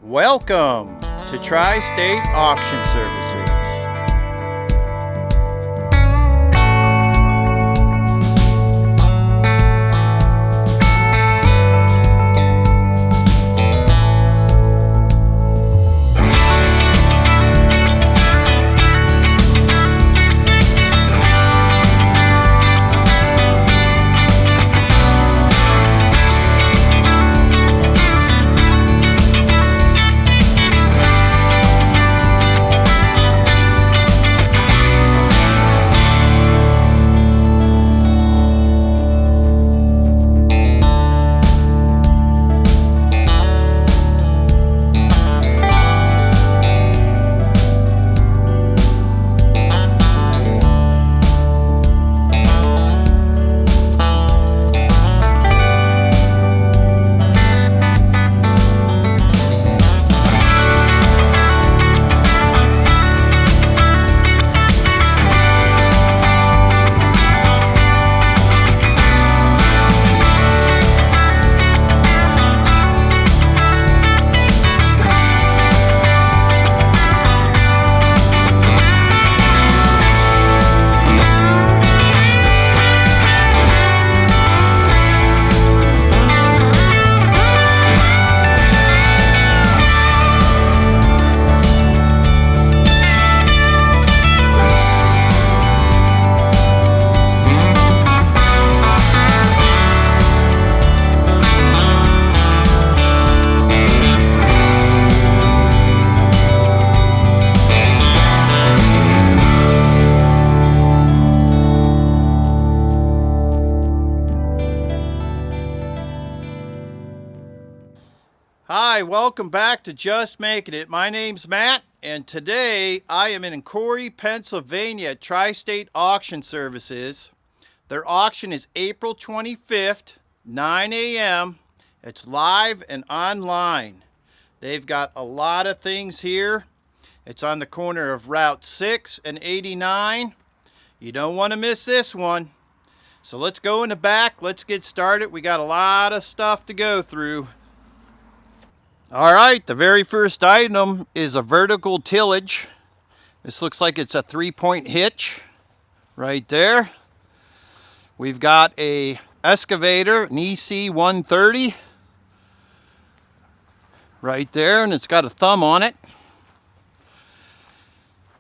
Welcome to Tri-State Auction Services. Hi, welcome back to Just Making It. My name's Matt, and today I am in Corey, Pennsylvania at Tri-State Auction Services. Their auction is April 25th, 9 a.m. It's live and online. They've got a lot of things here. It's on the corner of Route 6 and 89. You don't want to miss this one. So let's go in the back. Let's get started. We got a lot of stuff to go through. All right, the very first item is a vertical tillage. This looks like it's a 3-point hitch right there. We've got a excavator, an EC 130 right there, and it's got a thumb on it.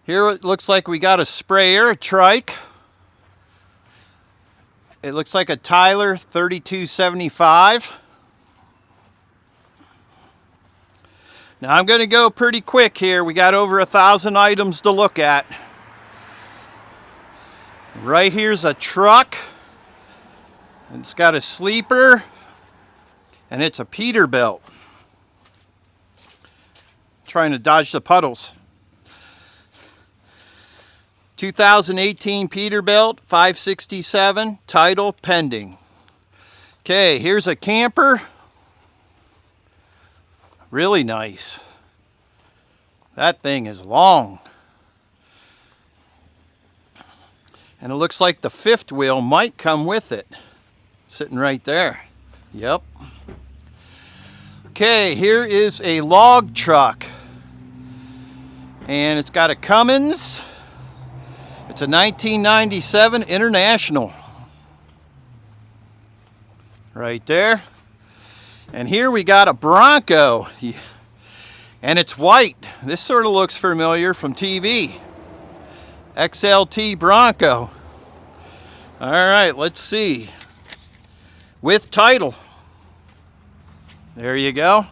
Here it looks like we got a sprayer, a trike. It looks like a Tyler 3275. Now I'm going to go pretty quick here. We got over 1,000 items to look at. Right here's a truck. It's got a sleeper. And it's a Peterbilt. Trying to dodge the puddles. 2018 Peterbilt 567. Title pending. Okay, here's a camper. Really nice. That thing is long. And it looks like the fifth wheel might come with it. Sitting right there. Yep. Okay, here is a log truck. And it's got a Cummins. It's a 1997 International. Right there. And here we got a Bronco, and it's white. This sort of looks familiar from TV. XLT Bronco. All right, let's see. With title. There you go.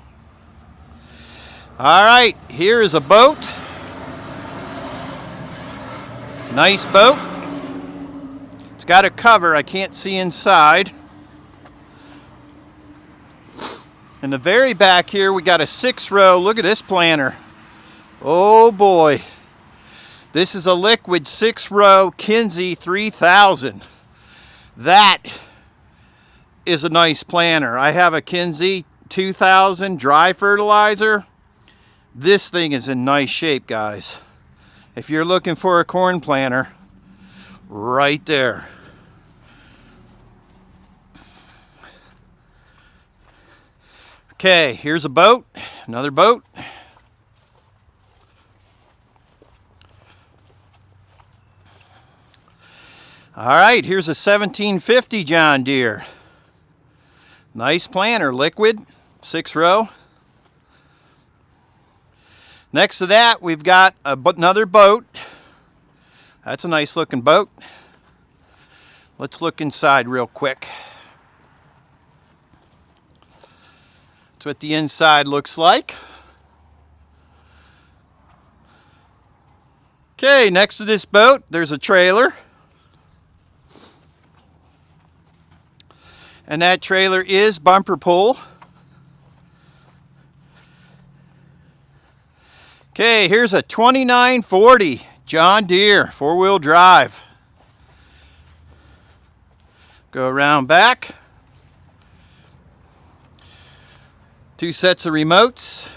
All right, here is a boat. Nice boat. It's got a cover. I can't see inside. In the very back here, we got a 6-row. Look at this planter. Oh boy. This is a liquid 6-row Kinsey 3000. That is a nice planter. I have a Kinsey 2000 dry fertilizer. This thing is in nice shape, guys. If you're looking for a corn planter, right there. Okay, here's a boat, another boat. All right, here's a 1750 John Deere. Nice planter, liquid, 6-row. Next to that, we've got another boat. That's a nice looking boat. Let's look inside real quick. That's what the inside looks like. Okay, next to this boat, there's a trailer. And that trailer is bumper pull. Okay, here's a 2940 John Deere 4-wheel drive. Go around back. 2 sets of remotes.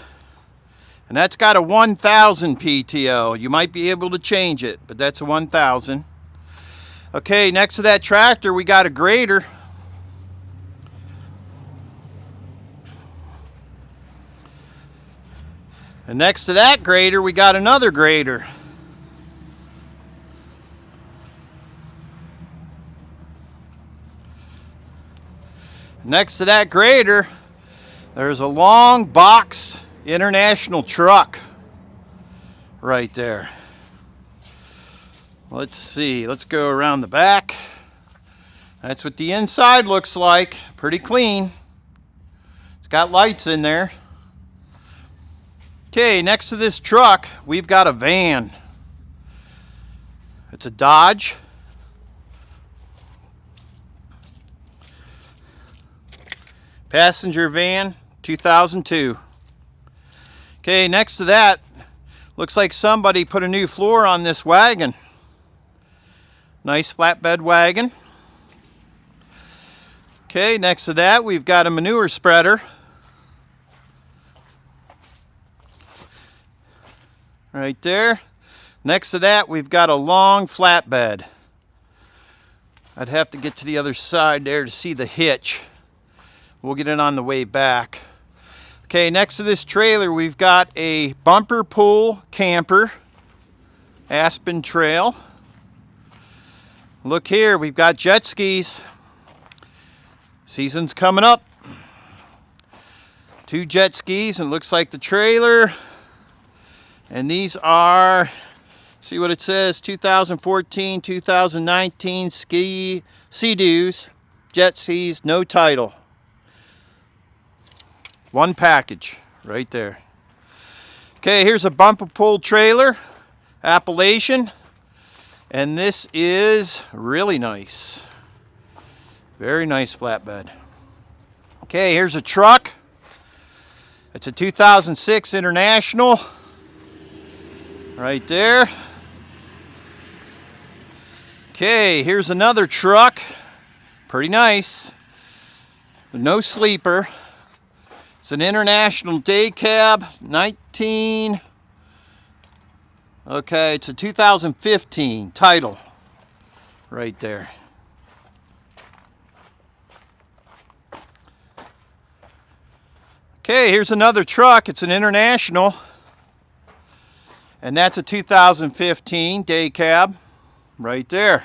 And that's got a 1000 PTO. You might be able to change it, but that's a 1000. Okay, next to that tractor, we got a grader. And next to that grader, we got another grader. Next to that grader, there's a long box international truck right there. Let's see, let's go around the back. That's what the inside looks like. Pretty clean. It's got lights in there. Okay, next to this truck, we've got a van. It's a Dodge. Passenger van, 2002. Okay, next to that, looks like somebody put a new floor on this wagon. Nice flatbed wagon. Okay, next to that, we've got a manure spreader. Right there. Next to that, we've got a long flatbed. I'd have to get to the other side there to see the hitch. We'll get it on the way back. Okay, next to this trailer, we've got a bumper pull camper, Aspen Trail. Look here, we've got jet skis. Season's coming up. 2 jet skis, and it looks like the trailer. And these are, see what it says, 2014, 2019 Sea-Doos, jet skis, no title. 1 package right there. Okay, here's a bumper pull trailer, Appalachian. And this is really nice. Very nice flatbed. Okay, here's a truck. It's a 2006 International. Right there. Okay, here's another truck. Pretty nice. No sleeper. It's an International day cab, 19. Okay, it's a 2015 title. Right there. Okay, here's another truck. It's an International. And that's a 2015 day cab right there.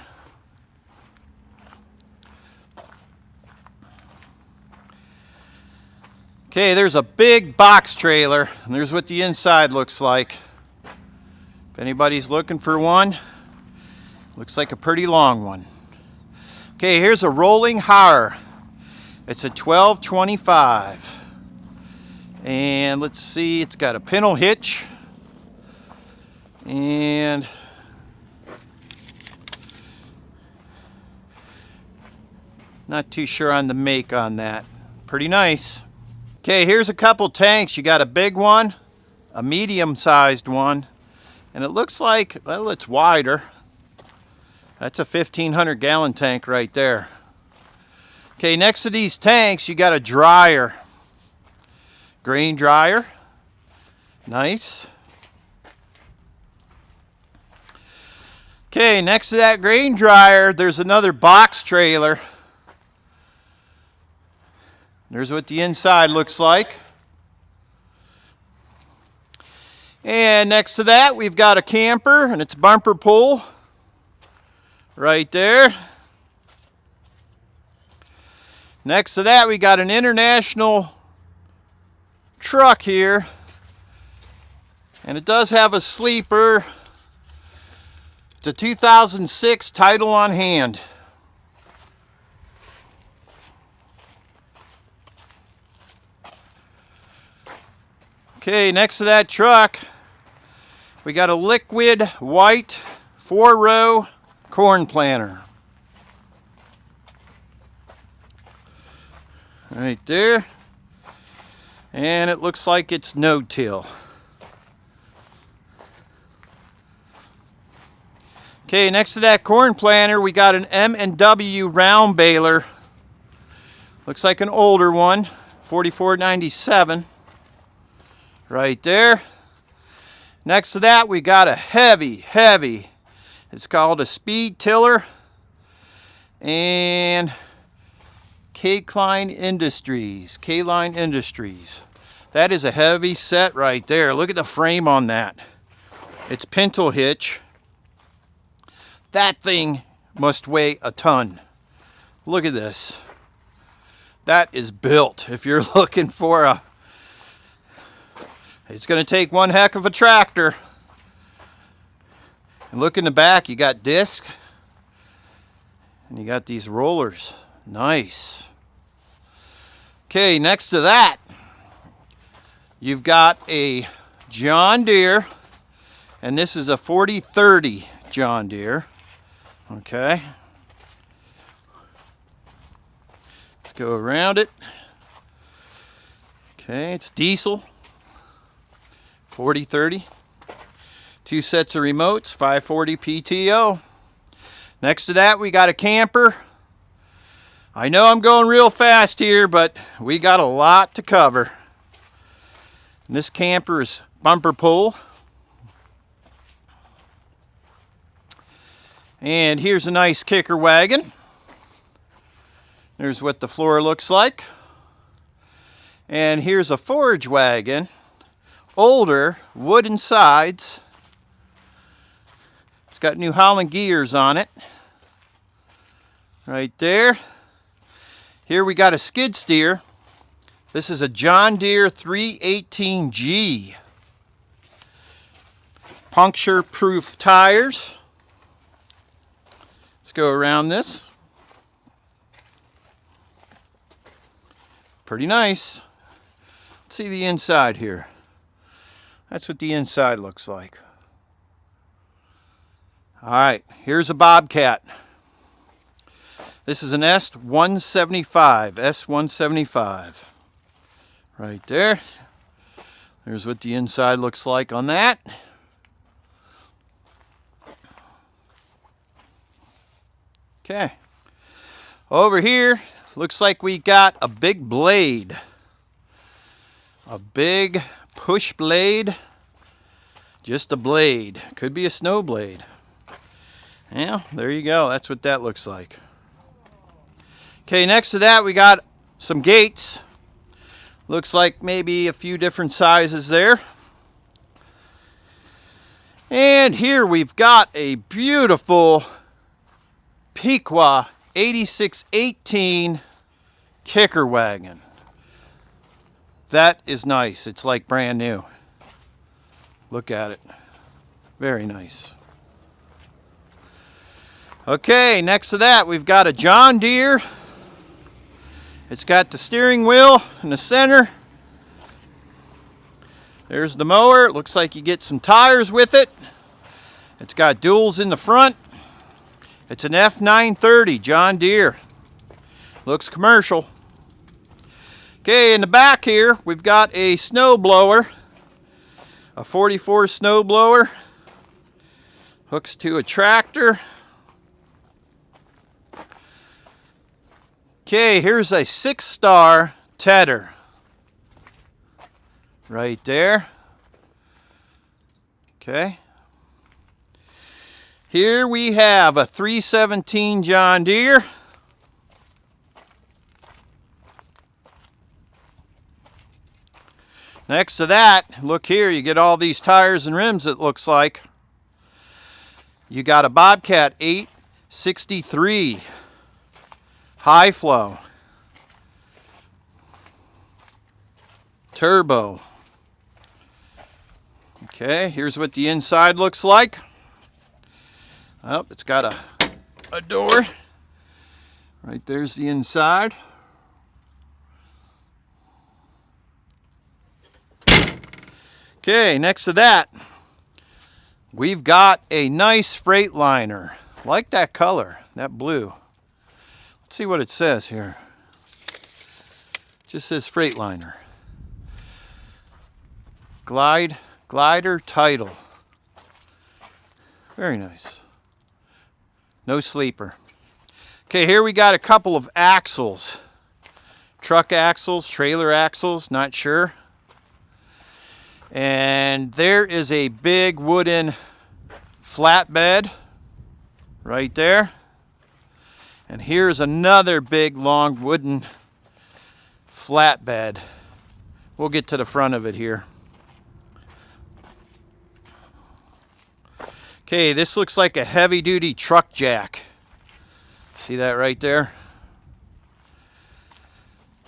Okay, there's a big box trailer, and there's what the inside looks like. If anybody's looking for one, looks like a pretty long one. Okay, here's a rolling hauer. It's a 1225. And let's see, it's got a pintle hitch. And not too sure on the make on that. Pretty nice. Okay, here's a couple tanks. You got a big one, a medium-sized one, and it looks like, well, it's wider. That's a 1,500 gallon tank right there. Okay, next to these tanks, you got a dryer. Grain dryer. Nice. Okay, next to that grain dryer, there's another box trailer. There's what the inside looks like. And next to that, we've got a camper, and it's bumper pull right there. Next to that, we got an international truck here. And it does have a sleeper. It's a 2006 title on hand. Okay, next to that truck, we got a liquid white 4-row corn planter. Right there. And it looks like it's no-till. Okay, next to that corn planter, we got an M&W round baler. Looks like an older one, 4497. Right there. Next to that, we got a heavy, it's called a speed tiller. And K-Line Industries. That is a heavy set right there. Look at the frame on that. It's pintle hitch. That thing must weigh a ton. Look at this. That is built. If you're looking for it's going to take one heck of a tractor. And look in the back, you got disc. And you got these rollers. Nice. Okay, next to that, you've got a John Deere. And this is a 4030 John Deere. Okay. Let's go around it. Okay, it's diesel. 4030. 2 sets of remotes, 540 PTO. Next to that, we got a camper. I know I'm going real fast here, but we got a lot to cover. And this camper is bumper pull. And here's a nice kicker wagon. There's what the floor looks like. And here's a forage wagon. Older, wooden sides. It's got New Holland gears on it. Right there. Here we got a skid steer. This is a John Deere 318G. Puncture-proof tires. Let's go around this. Pretty nice. Let's see the inside here. That's what the inside looks like. All right, here's a Bobcat. This is an S175. Right there. There's what the inside looks like on that. Okay. Over here, looks like we got a big blade. A big push blade. Just a blade. Could be a snow blade. Yeah, there you go. That's what that looks like. Okay, next to that we got some gates. Looks like maybe a few different sizes there. And here we've got a beautiful Pequot 8618 kicker wagon. That is nice. It's like brand new. Look at it. Very nice. Okay, next to that we've got a John Deere. It's got the steering wheel in the center. There's the mower. It looks like you get some tires with it. It's got duals in the front. It's an F930 John Deere. Looks commercial. Okay, in the back here, we've got a snow blower. A 44 snow blower. Hooks to a tractor. Okay, here's a 6-star tedder. Right there. Okay. Here we have a 317 John Deere. Next to that, look here, you get all these tires and rims, it looks like. You got a Bobcat 863 high flow. Turbo. Okay, here's what the inside looks like. Oh, it's got a door. Right there's the inside. Okay, next to that, we've got a nice Freightliner. Like that color, that blue. Let's see what it says here. Just says Freightliner. Glider title. Very nice. No sleeper. Okay, here we got a couple of axles. Truck axles, trailer axles, not sure. And there is a big wooden flatbed right there. And here's another big long wooden flatbed. We'll get to the front of it here. Okay, this looks like a heavy-duty truck jack. See that right there?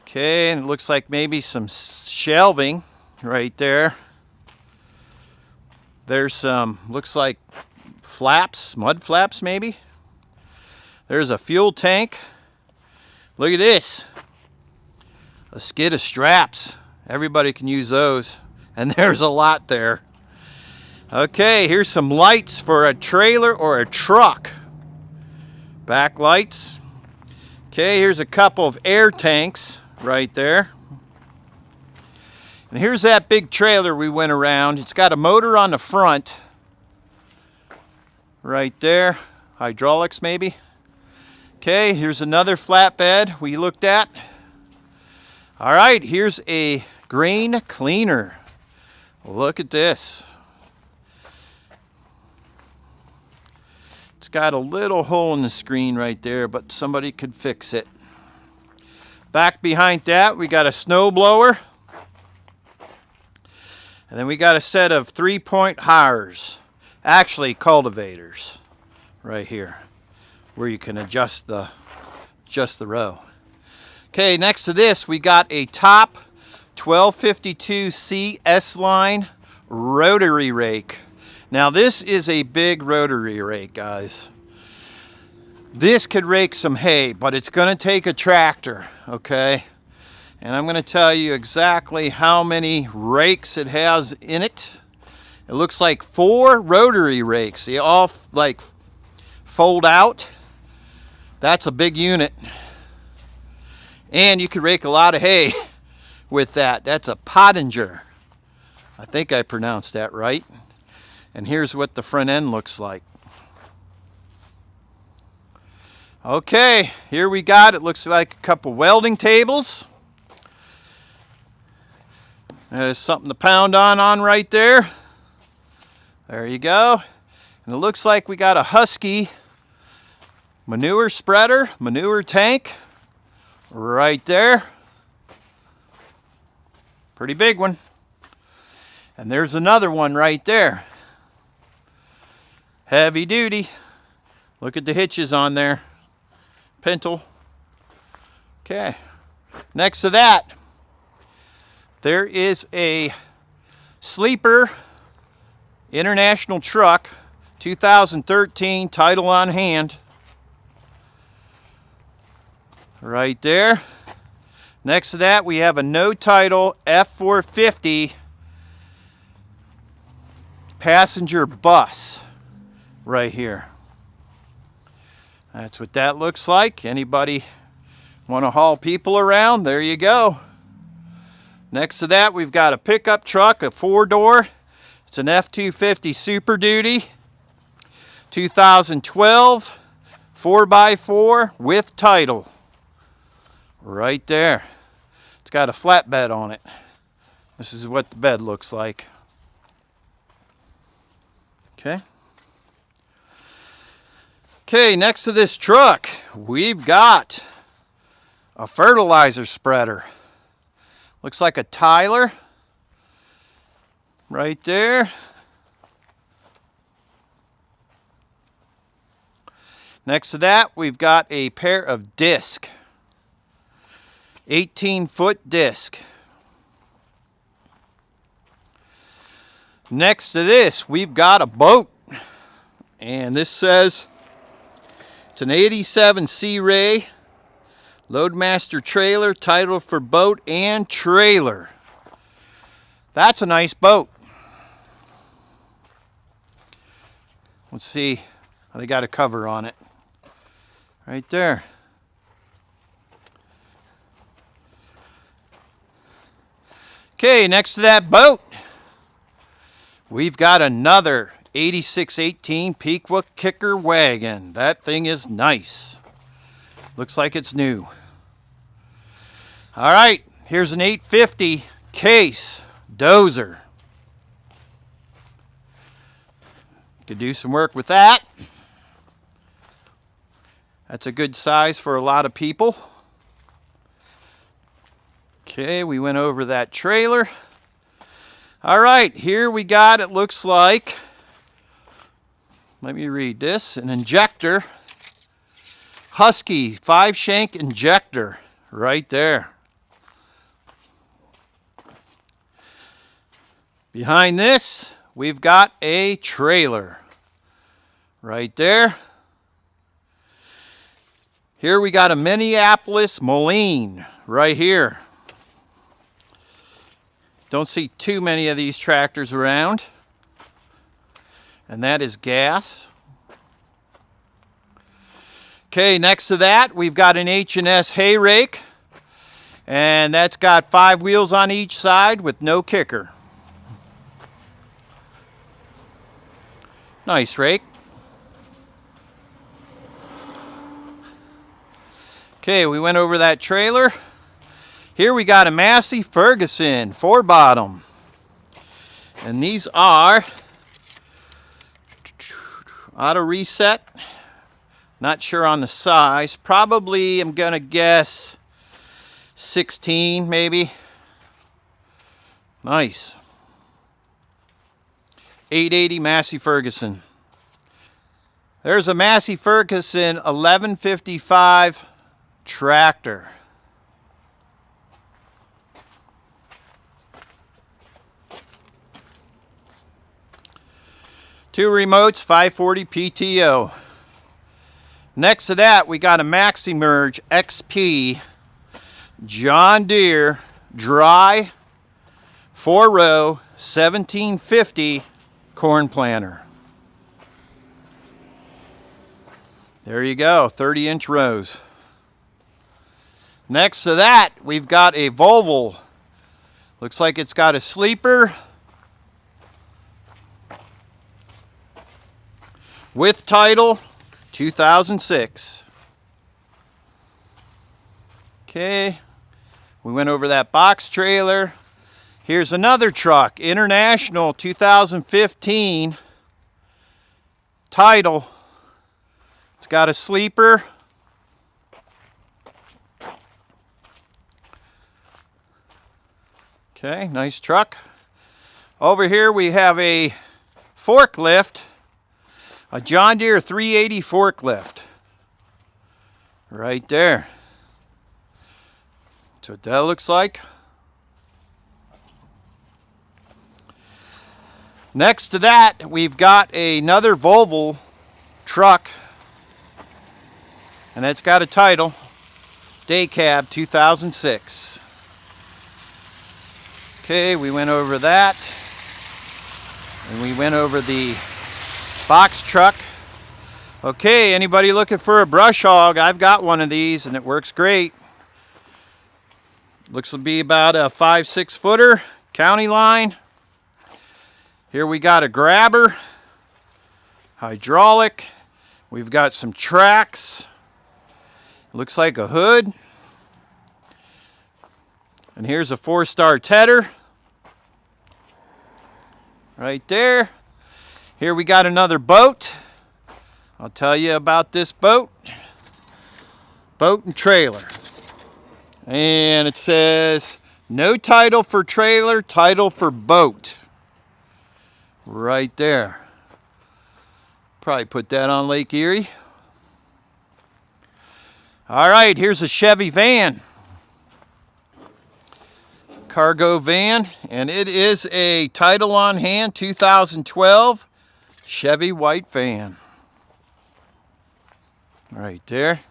Okay, and it looks like maybe some shelving right there. There's some, looks like flaps, mud flaps maybe. There's a fuel tank. Look at this. A skid of straps. Everybody can use those. And there's a lot there. Okay, here's some lights for a trailer or a truck. Back lights. Okay, here's a couple of air tanks right there. And here's that big trailer we went around. It's got a motor on the front. Right there. Hydraulics maybe. Okay, here's another flatbed we looked at. All right, here's a grain cleaner. Look at this. It's got a little hole in the screen right there, but somebody could fix it. Back behind that, we got a snow blower. And then we got a set of 3-point hires, actually cultivators, right here, where you can adjust the row. Okay, next to this, we got a top 1252C S-line rotary rake. Now this is a big rotary rake, guys. This could rake some hay, but it's going to take a tractor, okay? And I'm going to tell you exactly how many rakes it has in it. It looks like 4 rotary rakes. They all like fold out. That's a big unit. And you could rake a lot of hay with that. That's a Pottinger. I think I pronounced that right. And here's what the front end looks like. Okay, here we got, it looks like a couple welding tables. There's something to pound on right there. There you go. And it looks like we got a Husky manure spreader, manure tank right there. Pretty big one. And there's another one right there. Heavy duty. Look at the hitches on there. Pintle. Okay. Next to that, there is a sleeper international truck, 2013, title on hand. Right there. Next to that, we have a no title F450 passenger bus right here. That's what that looks like. Anybody want to haul people around? There you go. Next to that, we've got a pickup truck, a 4-door. It's an F-250 Super Duty, 2012, 4x4 with title. Right there. It's got a flatbed on it. This is what the bed looks like. Okay. Okay, next to this truck, we've got a fertilizer spreader. Looks like a Tyler right there. Next to that, we've got a pair of disc, 18-foot disc. Next to this, we've got a boat. And this says it's an 87 Sea Ray Loadmaster trailer, title for boat and trailer. That's a nice boat. Let's see. They got a cover on it. Right there. Okay, next to that boat, we've got another 8618 Pequot Kicker wagon. That thing is nice. Looks like it's new. All right, here's an 850 Case dozer. Could do some work with that. That's a good size for a lot of people. Okay, we went over that trailer. All right, here we got, it looks like, let me read this, an injector. Husky 5-shank injector right there. Behind this, we've got a trailer right there. Here we got a Minneapolis Moline right here. Don't see too many of these tractors around. And that is gas. Okay, next to that, we've got an H&S hay rake. And that's got 5 wheels on each side with no kicker. Nice rake. Okay, we went over that trailer. Here we got a Massey Ferguson 4-bottom. And these are auto reset. Not sure on the size. Probably, I'm going to guess 16 maybe. Nice. 880 Massey Ferguson. There's a Massey Ferguson 1155 tractor. Two remotes, 540 PTO. Next to that, we got a Maximerge XP John Deere dry 4-row 1750 corn planter. There you go, 30-inch rows. Next to that, we've got a Volvo. Looks like it's got a sleeper with title 2006. Okay, we went over that box trailer. Here's another truck, International 2015 title. It's got a sleeper. Okay, nice truck. Over here we have a forklift, a John Deere 380 forklift. Right there. That's what that looks like. Next to that, we've got another Volvo truck, and it's got a title, Day Cab 2006. Okay, we went over that, and we went over the box truck. Okay, anybody looking for a brush hog? I've got one of these, and it works great. Looks to be about a 5-6 footer, county line. Here we got a grabber, hydraulic. We've got some tracks. Looks like a hood. And here's a 4-star tedder. Right there. Here we got another boat. I'll tell you about this boat. Boat and trailer. And it says, no title for trailer, title for boat. Right there. Probably put that on Lake Erie. All right, here's a Chevy van. cargo van, and it is a title on hand 2012 Chevy white van. Right there.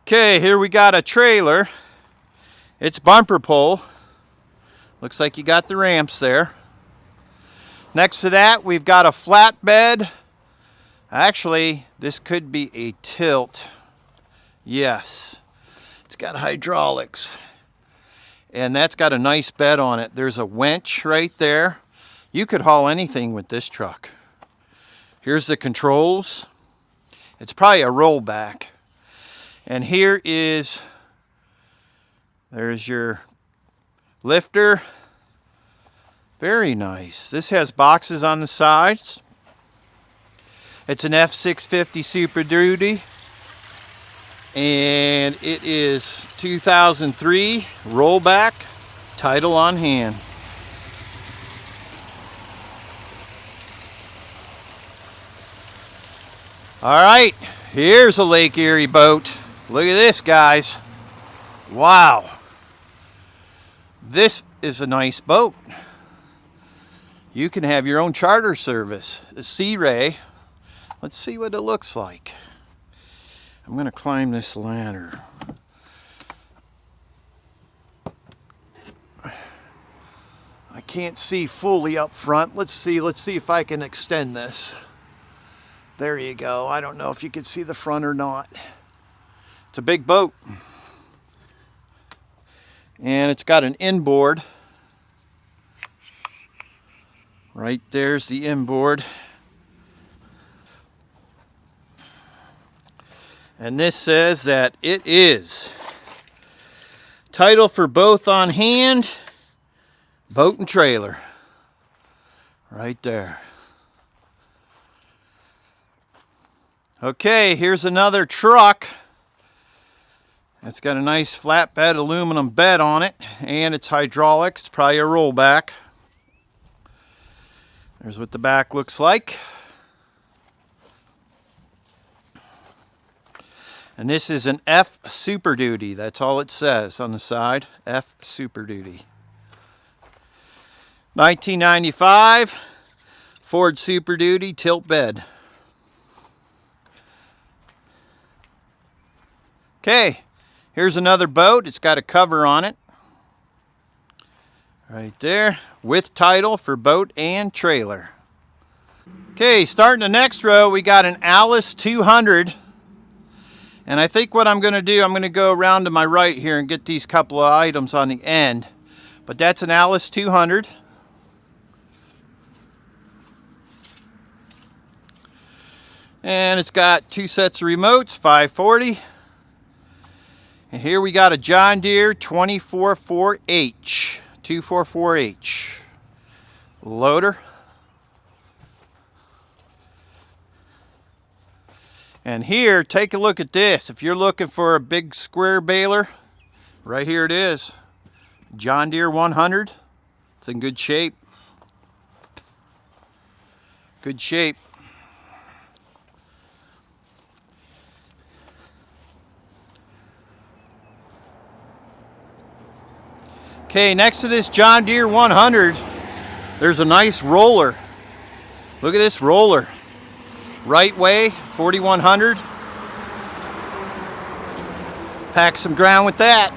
Okay, here we got a trailer. It's bumper pull. Looks like you got the ramps there. Next to that, we've got a flatbed. Actually, this could be a tilt. Yes. It's got hydraulics. And that's got a nice bed on it. There's a winch right there. You could haul anything with this truck. Here's the controls. It's probably a rollback. And there's your lifter. Very nice. This has boxes on the sides. It's an F650 Super Duty. And it is 2003 rollback, title on hand. All right, here's a Lake Erie boat. Look at this, guys. Wow. This is a nice boat. You can have your own charter service. The Sea Ray. Let's see what it looks like. I'm going to climb this ladder. I can't see fully up front. Let's see if I can extend this. There you go. I don't know if you can see the front or not. It's a big boat. And it's got an inboard. Right there's the inboard. And this says that it is title for both on hand, boat and trailer. Right there. Okay, here's another truck. It's got a nice flatbed aluminum bed on it, and it's hydraulics. It's probably a rollback. There's what the back looks like. And this is an F Super Duty. That's all it says on the side. F Super Duty. 1995 Ford Super Duty tilt bed. Okay, here's another boat. It's got a cover on it. Right there. With title for boat and trailer. Okay, starting the next row, we got an Alice 200. And I think what I'm going to do, I'm going to go around to my right here and get these couple of items on the end. But that's an Alice 200. And it's got two sets of remotes, 540. And here we got a John Deere 244H. 244H. Loader. And here, take a look at this. If you're looking for a big square baler, right here it is. John Deere 100. It's in good shape. Good shape. Okay, next to this John Deere 100, there's a nice roller. Look at this roller. Right way, 4100. Pack some ground with that.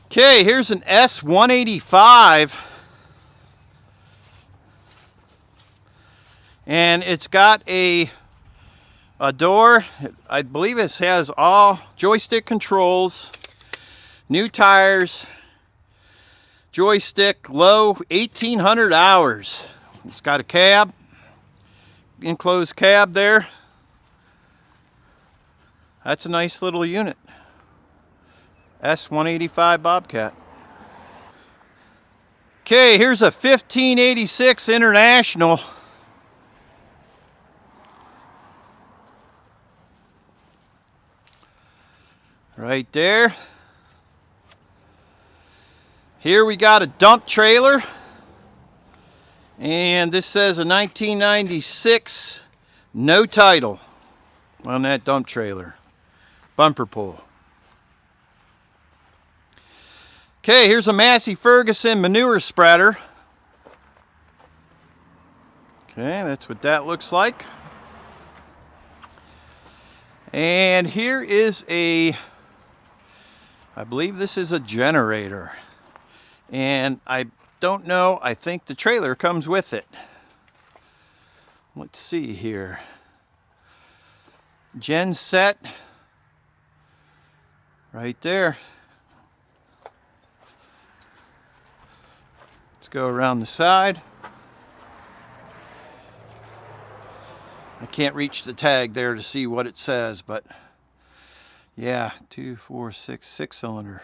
Okay, here's an S185. And it's got a door. I believe it has all joystick controls. New tires, joystick, low, 1,800 hours. It's got a cab, enclosed cab there. That's a nice little unit. S185 Bobcat. Okay, here's a 1586 International. Right there. Here we got a dump trailer, and this says a 1996 no title on that dump trailer. Bumper pull. Okay, here's a Massey Ferguson manure spreader. Okay, that's what that looks like. And here is I believe this is a generator. And I don't know, I think the trailer comes with it. Let's see here. Gen set. Right there. Let's go around the side. I can't reach the tag there to see what it says, but yeah, 2, 4, 6, 6-cylinder.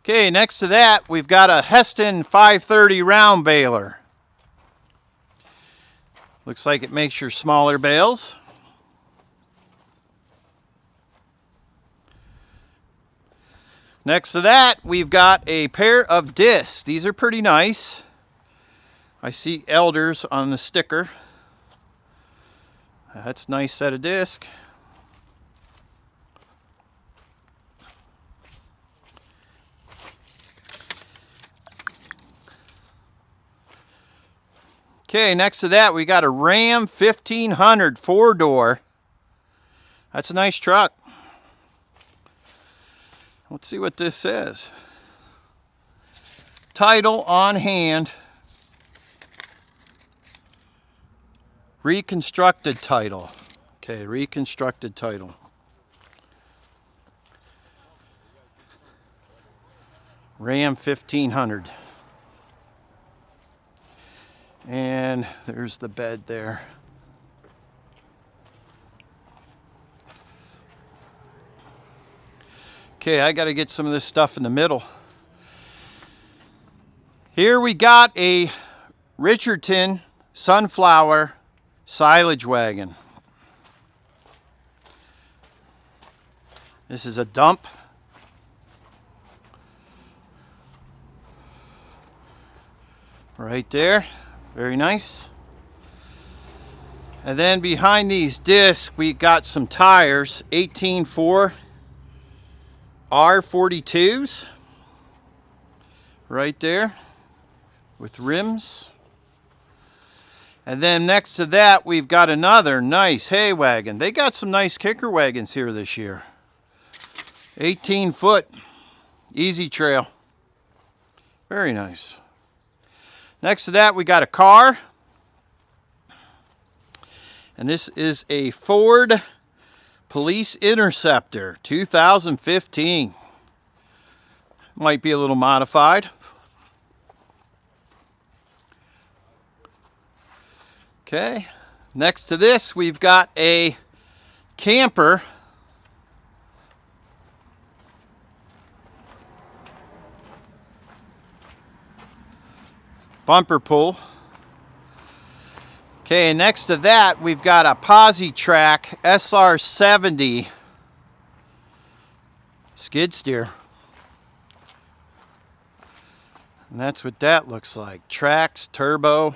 Okay, next to that, we've got a Heston 530 round baler. Looks like it makes your smaller bales. Next to that, we've got a pair of discs. These are pretty nice. I see Elders on the sticker. That's a nice set of discs. Okay, next to that we got a Ram 1500 4-door. That's a nice truck. Let's see what this says. Title on hand. Reconstructed title. Okay, reconstructed title. Ram 1500. And there's the bed there. Okay, I got to get some of this stuff in the middle. Here we got a Richardson Sunflower silage wagon. This is a dump. Right there. Very nice. And then behind these discs, we got some tires, 18.4 R42s. Right there. With rims. And then next to that, we've got another nice hay wagon. They got some nice kicker wagons here this year. 18-foot Easy Trail. Very nice. Next to that, we got a car. And this is a Ford Police Interceptor 2015. Might be a little modified. Okay, next to this, we've got a camper. Bumper pull. Okay, next to that, we've got a Posi-Track SR70 skid steer. And that's what that looks like. Tracks, turbo.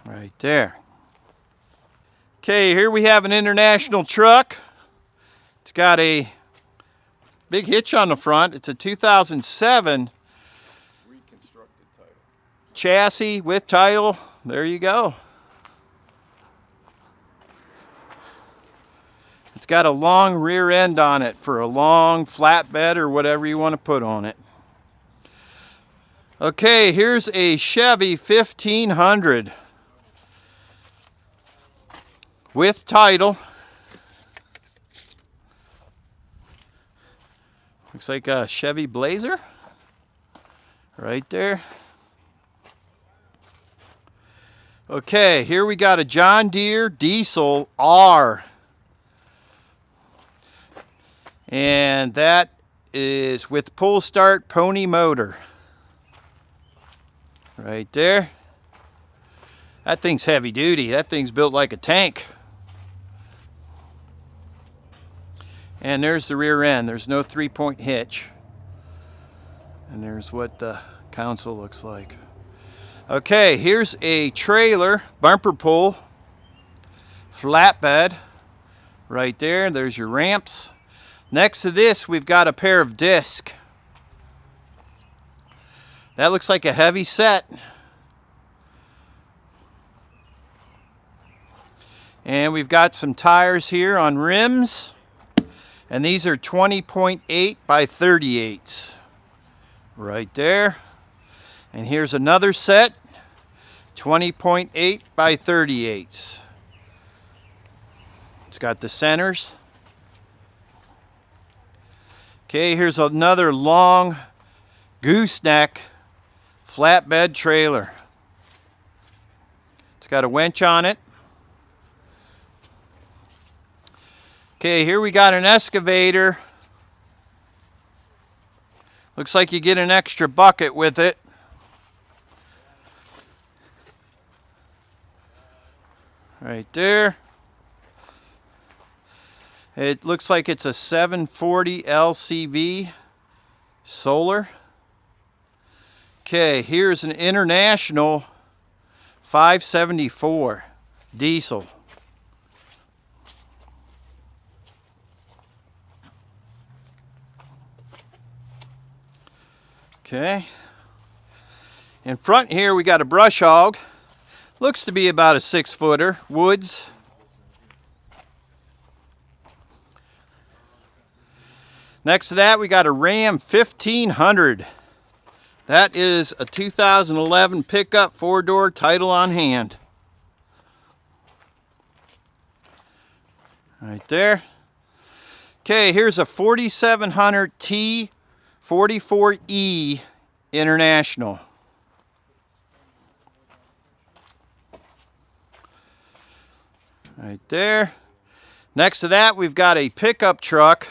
Right there. Okay, here we have an international truck. It's got a big hitch on the front. It's a 2007 reconstructed title. Chassis with title. There you go. It's got a long rear end on it for a long flatbed or whatever you want to put on it. Okay, here's a Chevy 1500. With title. Looks like a Chevy Blazer. Right there. Okay, here we got a John Deere Diesel R. And that is with pull start pony motor. Right there. That thing's heavy duty. That thing's built like a tank. And there's the rear end. There's no 3-point hitch. And there's what the console looks like. Okay, here's a trailer, bumper pull, flatbed. Right there. There's your ramps. Next to this, we've got a pair of discs. That looks like a heavy set. And we've got some tires here on rims. And these are 20.8 by 38s. Right there. And here's another set. 20.8 by 38s. It's got the centers. Okay, here's another long gooseneck flatbed trailer. It's got a winch on it. Okay, here we got an excavator. Looks like you get an extra bucket with it. Right there. It looks like it's a 740 LCV solar. Okay, here's an International 574 diesel. Okay. In front here we got a brush hog. Looks to be about a 6-footer. Woods. Next to that we got a Ram 1500. That is a 2011 pickup 4-door, title on hand. Right there. Okay, here's a 4700 T44E International. Right there. Next to that we've got a pickup truck.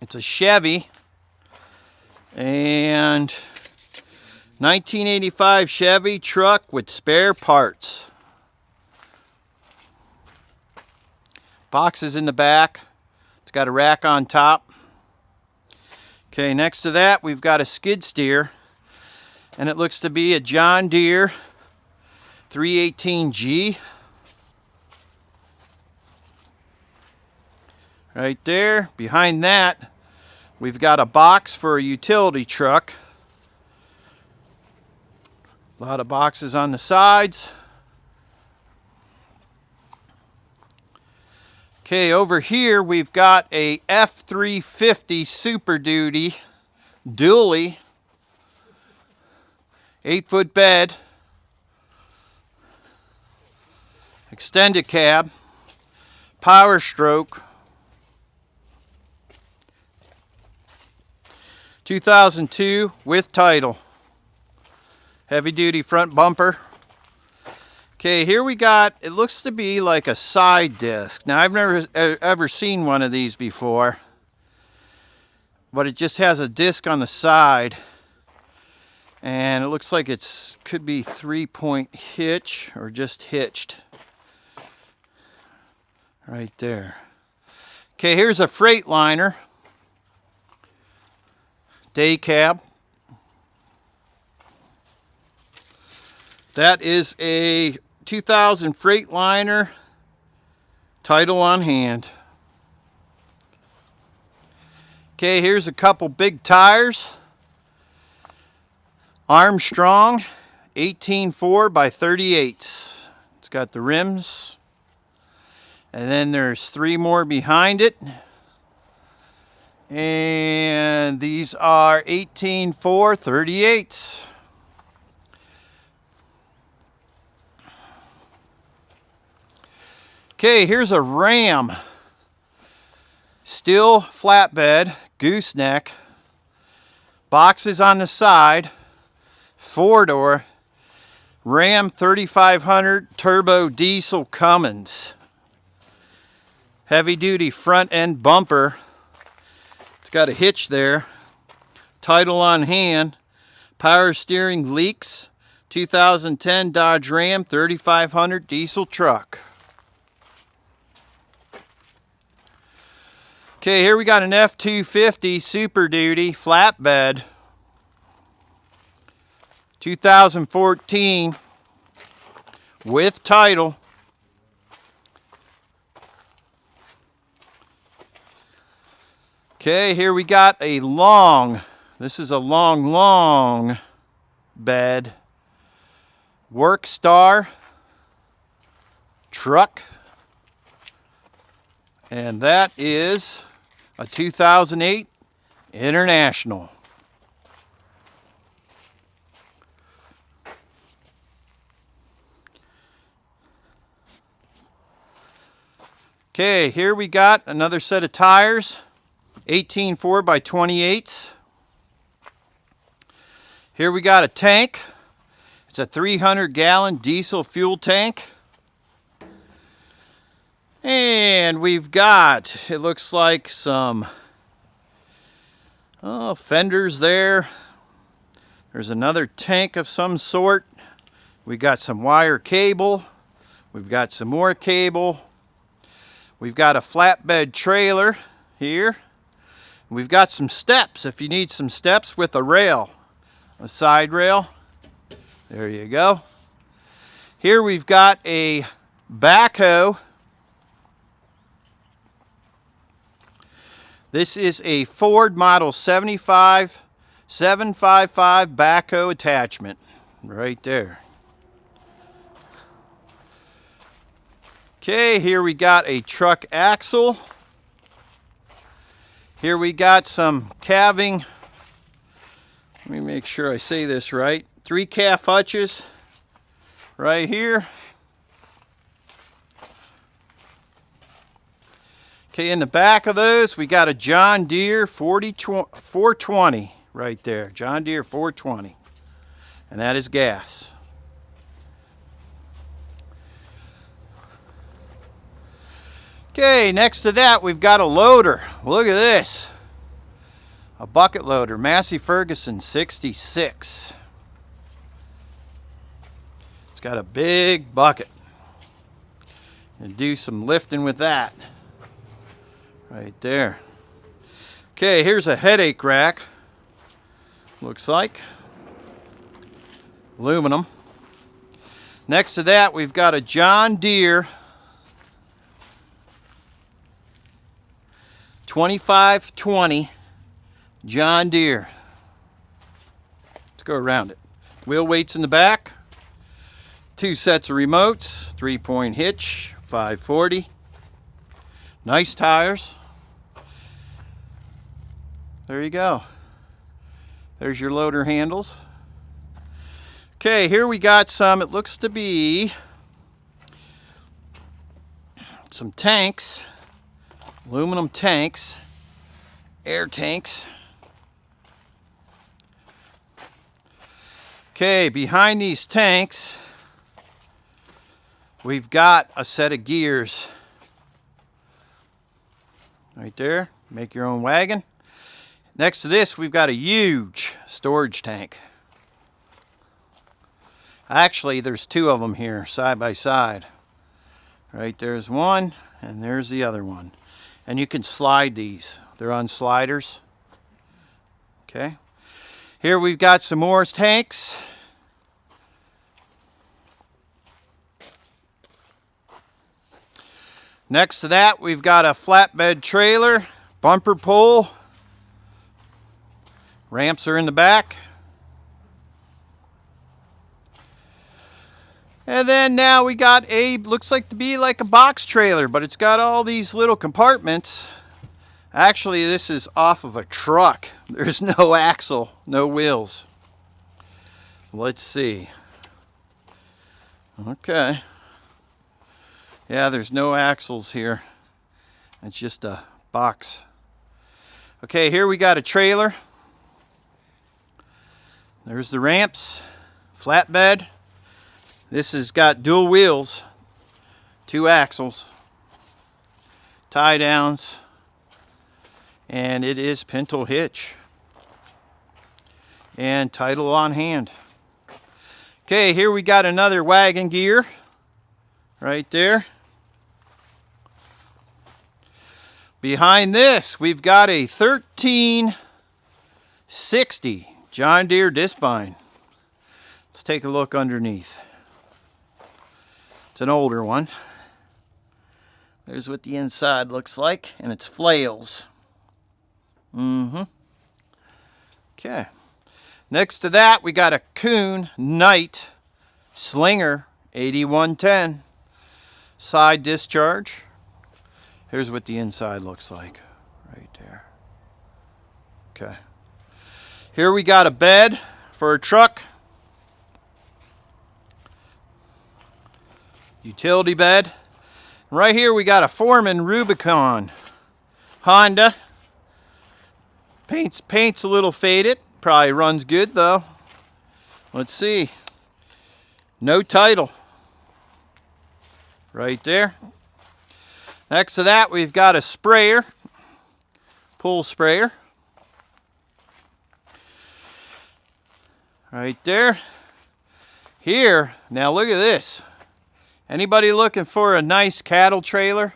It's a Chevy. And 1985 Chevy truck with spare parts. Boxes in the back. It's got a rack on top. Okay, next to that we've got a skid steer. And it looks to be a John Deere 318G. Right there. Behind that we've got a box for a utility truck. A lot of boxes on the sides. Okay, over here we've got a F350 Super Duty dually. 8-foot bed. Extended cab. Power stroke. 2002 with title. Heavy duty front bumper. Okay, here we got, it looks to be like a side disc. Now I've never ever seen one of these before. But it just has a disc on the side. And it looks like it's could be 3-point hitch or just hitched. Right there. Okay, here's a Freightliner. Day cab. That is a 2000 Freightliner, title on hand. Okay, here's a couple big tires. Armstrong 18.4 by 38s. It's got the rims. And then there's 3 more behind it. And these are 18.4 38s. Okay, here's a Ram. Steel flatbed, gooseneck. Boxes on the side. 4-door. Ram 3500 turbo diesel Cummins. Heavy duty front end bumper. It's got a hitch there. Title on hand. Power steering leaks. 2010 Dodge Ram 3500 diesel truck. Okay, here we got an F250 Super Duty flatbed. 2014 with title. Okay, here we got a this is a long bed Workstar truck, and that is a 2008 International. Okay, here we got another set of tires, 18 4x28s. Here we got a tank. It's a 300-gallon diesel fuel tank. And we've got, it looks like some fenders there. There's another tank of some sort. We got some wire cable. We've got some more cable. We've got a flatbed trailer here. We've got some steps if you need some steps with a rail, a side rail. There you go. Here we've got a backhoe. This is a Ford Model 755 backhoe attachment right there. Okay, here we got a truck axle. Here we got some calving. Let me make sure I say this right. 3 calf hutches right here. Okay, in the back of those, we got a John Deere 420 right there. John Deere 420. And that is gas. Okay, next to that, we've got a loader. Look at this. A bucket loader, Massey Ferguson 66. It's got a big bucket. And do some lifting with that. Right there. Okay, here's a headache rack. Looks like. Aluminum. Next to that, we've got a John Deere 2520 John Deere. Let's go around it. Wheel weights in the back. 2 sets of remotes. 3-point hitch. 540. Nice tires. There you go. There's your loader handles. Okay, here we got some, it looks to be some tanks. Aluminum tanks, air tanks. Okay, behind these tanks, we've got a set of gears. Right there, make your own wagon. Next to this, we've got a huge storage tank. Actually, there's 2 of them here, side by side. Right there's one, and there's the other one. And you can slide these. They're on sliders. Okay. Here we've got some more tanks. Next to that, we've got a flatbed trailer, bumper pole. Ramps are in the back. And then now we got a, looks like to be like a box trailer, but it's got all these little compartments. Actually, this is off of a truck. There's no axle, no wheels. Let's see. Okay. Yeah, there's no axles here. It's just a box. Okay, here we got a trailer. There's the ramps, flatbed. This has got dual wheels, 2 axles, tie downs, and it is pintle hitch and title on hand. Okay, here we got another wagon gear right there. Behind this, we've got a 1360 John Deere Discbine. Let's take a look underneath. It's an older one. There's what the inside looks like, and it's flails. Okay. Next to that, we got a Kuhn Knight Slinger 8110 side discharge. Here's what the inside looks like right there. Okay. Here we got a bed for a truck. Utility bed. Right here we got a Foreman Rubicon Honda. Paint's a little faded. Probably runs good though. Let's see. No title. Right there. Next to that we've got a sprayer. Pull sprayer. Right there. Here, now look at this. Anybody looking for a nice cattle trailer?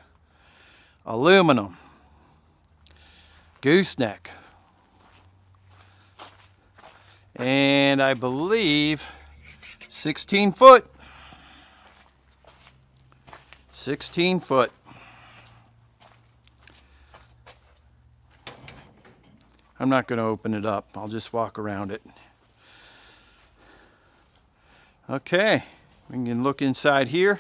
Aluminum. Gooseneck. And I believe 16 foot. 16 foot. I'm not going to open it up. I'll just walk around it. Okay. We can look inside here.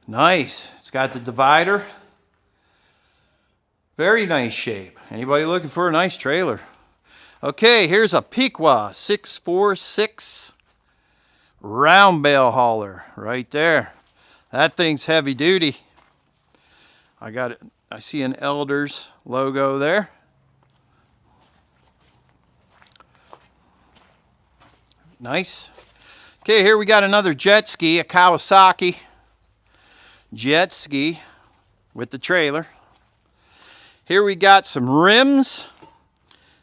Nice. It's got the divider. Very nice shape. Anybody looking for a nice trailer? Okay, here's a Pequot 646 round bale hauler right there. That thing's heavy duty. I got it. I see an Elders logo there. Nice. Okay, here we got another jet ski, a Kawasaki jet ski with the trailer. Here we got some rims.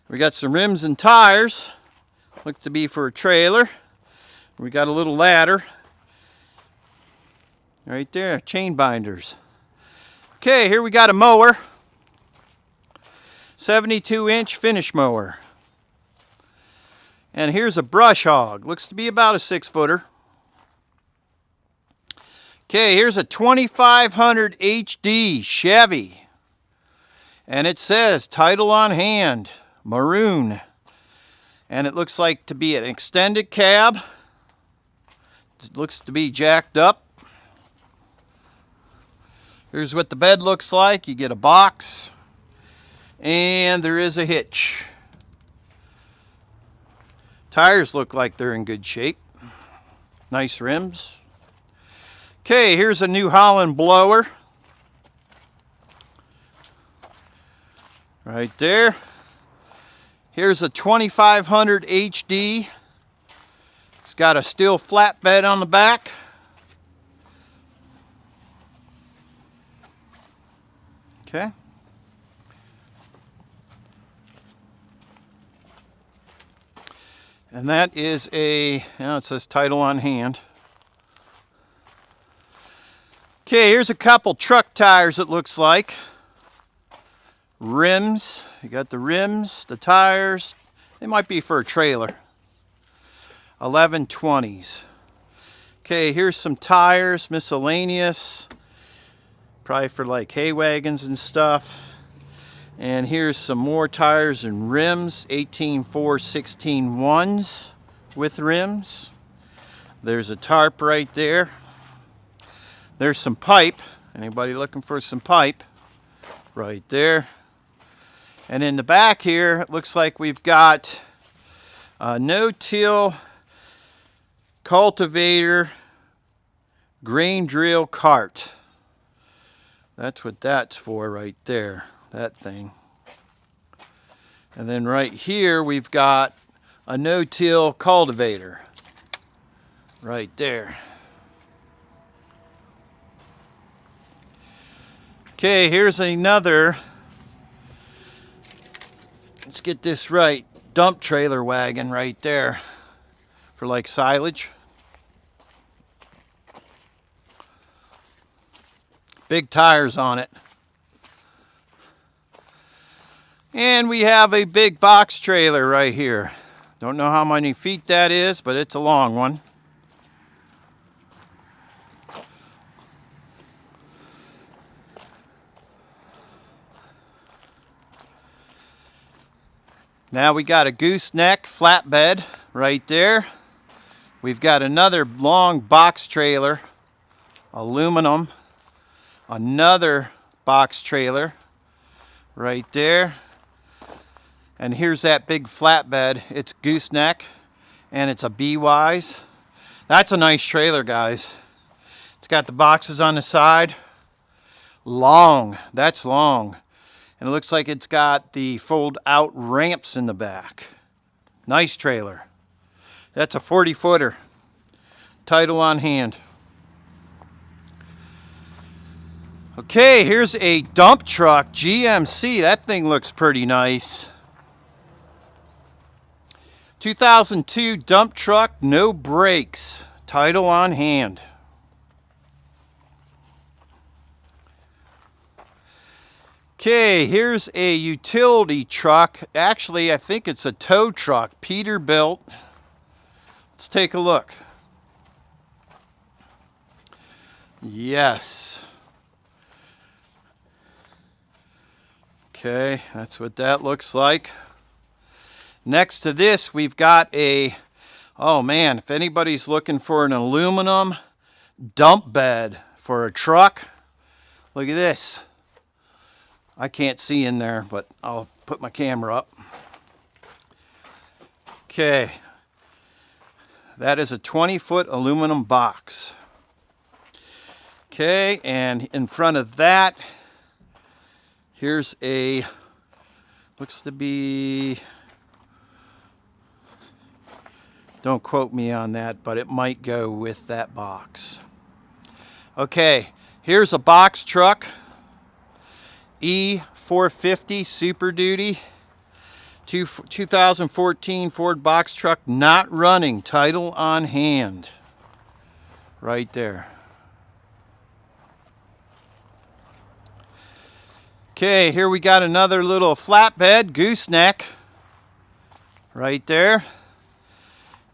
We got some rims and tires. Looks to be for a trailer. We got a little ladder. Right there, chain binders. Okay, here we got a mower. 72-inch finish mower. And here's a brush hog. Looks to be about a 6-footer. Okay, here's a 2500 HD Chevy. And it says title on hand, maroon. And it looks like to be an extended cab. It looks to be jacked up. Here's what the bed looks like. You get a box. And there is a hitch. Tires look like they're in good shape. Nice rims. Okay, here's a New Holland blower. Right there. Here's a 2500 HD. It's got a steel flatbed on the back. Okay. And that is a, it says title on hand. Okay, here's a couple truck tires it looks like. Rims, you got the rims, the tires. They might be for a trailer. 1120s. Okay, here's some tires, miscellaneous. Probably for like hay wagons and stuff. And here's some more tires and rims, 18.4, 16.1s with rims. There's a tarp right there. There's some pipe. Anybody looking for some pipe? Right there. And in the back here, it looks like we've got a no-till cultivator grain drill cart. That's what that's for right there. That thing. And then right here we've got a no-till cultivator right there. Okay, here's another, let's get this right, dump trailer wagon right there for like silage. Big tires on it. And we have a big box trailer right here. Don't know how many feet that is, but it's a long one. Now we got a gooseneck flatbed right there. We've got another long box trailer, aluminum. Another box trailer right there. And here's that big flatbed. It's gooseneck and it's a B-Wise. That's a nice trailer, guys. It's got the boxes on the side. Long, that's long. And it looks like it's got the fold out ramps in the back. Nice trailer. That's a 40-footer. Title on hand. Okay, here's a dump truck, GMC. That thing looks pretty nice. 2002 dump truck, no brakes. Title on hand. Okay, here's a utility truck. Actually, I think it's a tow truck, Peterbilt. Let's take a look. Yes. Okay, that's what that looks like. Next to this, we've got a, oh man, if anybody's looking for an aluminum dump bed for a truck, look at this. I can't see in there, but I'll put my camera up. Okay, that is a 20-foot aluminum box. Okay, and in front of that, here's a, looks to be, don't quote me on that, but it might go with that box. Okay, here's a box truck, E450 Super Duty, 2014 Ford box truck, not running, title on hand, right there. Okay, here we got another little flatbed, gooseneck, right there.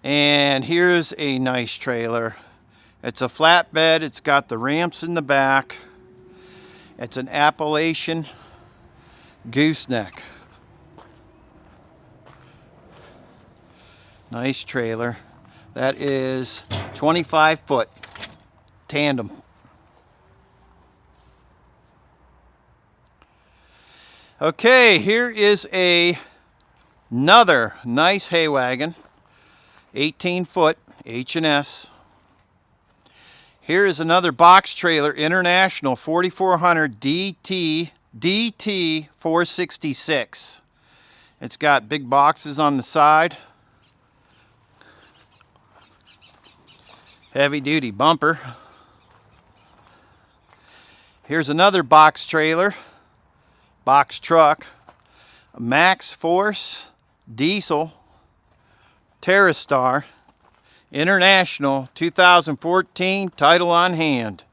And here's a nice trailer. It's a flatbed, it's got the ramps in the back. It's an Appalachian gooseneck. Nice trailer. That is 25-foot tandem. Okay, here is another nice hay wagon, 18-foot H&S. Here is another box trailer, International 4400 DT 466. It's got big boxes on the side. Heavy duty bumper. Here's another box trailer. Box truck, Max Force Diesel TerraStar International 2014, title on hand.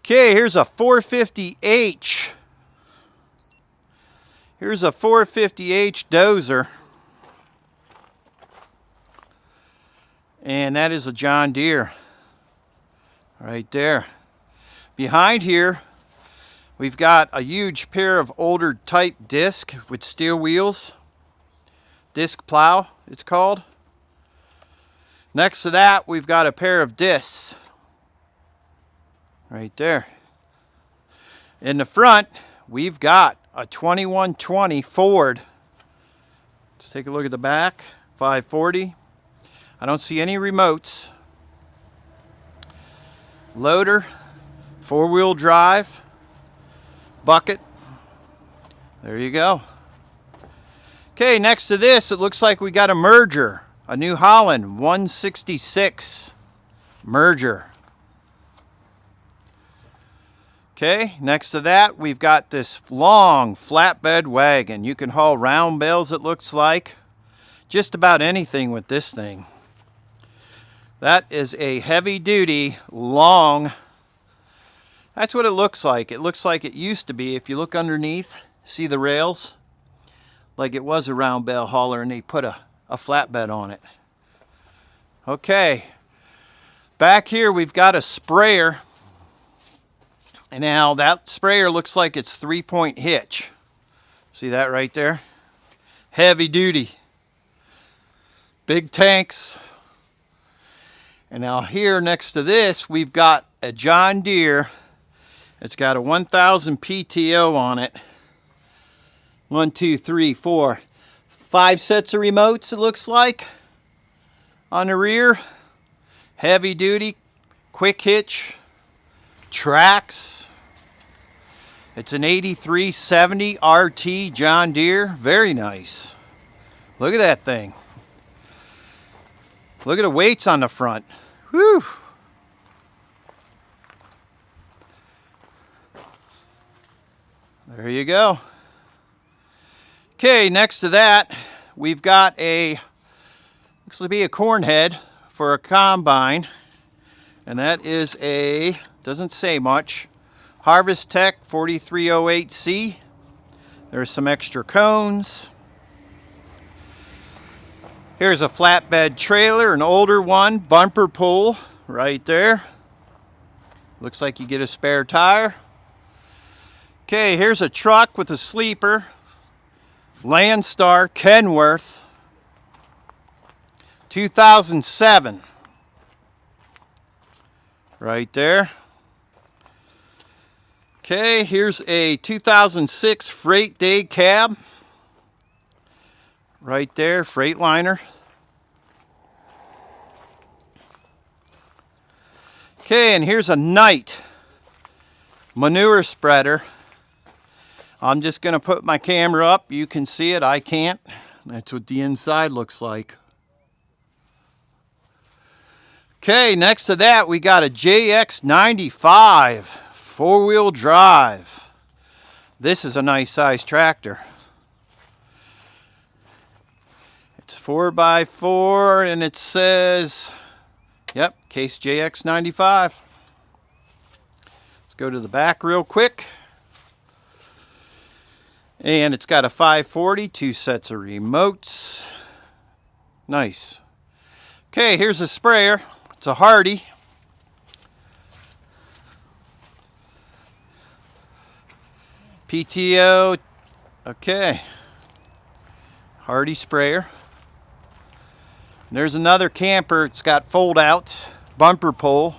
Okay, here's a 450H. Here's a 450H dozer. And that is a John Deere right there. Behind here, we've got a huge pair of older type disc with steel wheels. Disc plow, it's called. Next to that, we've got a pair of discs. Right there. In the front, we've got a 2120 Ford. Let's take a look at the back. 540. I don't see any remotes. Loader. 4-wheel drive, bucket. There you go. Okay, next to this, it looks like we got a merger, a New Holland 166 merger. Okay, next to that, we've got this long flatbed wagon. You can haul round bales, it looks like. Just about anything with this thing. That is a heavy-duty, long. That's what it looks like. It looks like it used to be. If you look underneath, see the rails? Like it was a round bale hauler and they put a flatbed on it. Okay. Back here we've got a sprayer. And now that sprayer looks like it's 3-point hitch. See that right there? Heavy duty. Big tanks. And now here next to this, we've got a John Deere. It's got a 1000 PTO on it. 1, 2, 3, 4, 5 sets of remotes, it looks like, on the rear. Heavy duty, quick hitch, tracks. It's an 8370 RT John Deere. Very nice. Look at that thing. Look at the weights on the front. Whew. There you go. Okay, next to that, we've got a, looks to be a corn head for a combine. And that is a, doesn't say much, Harvest Tech 4308C. There's some extra cones. Here's a flatbed trailer, an older one, bumper pull right there. Looks like you get a spare tire. Okay, here's a truck with a sleeper. Landstar Kenworth 2007. Right there. Okay, here's a 2006 Freight Day cab. Right there, Freightliner. Okay, and here's a Knight manure spreader. I'm just going to put my camera up. You can see it. I can't. That's what the inside looks like. Okay, next to that, we got a JX95 four-wheel drive. This is a nice size tractor. It's 4x4 and it says, yep, Case JX95. Let's go to the back real quick. And it's got a 540, 2 sets of remotes. Nice. Okay, here's a sprayer. It's a Hardy. PTO. Okay. Hardy sprayer. And there's another camper. It's got fold outs, bumper pull.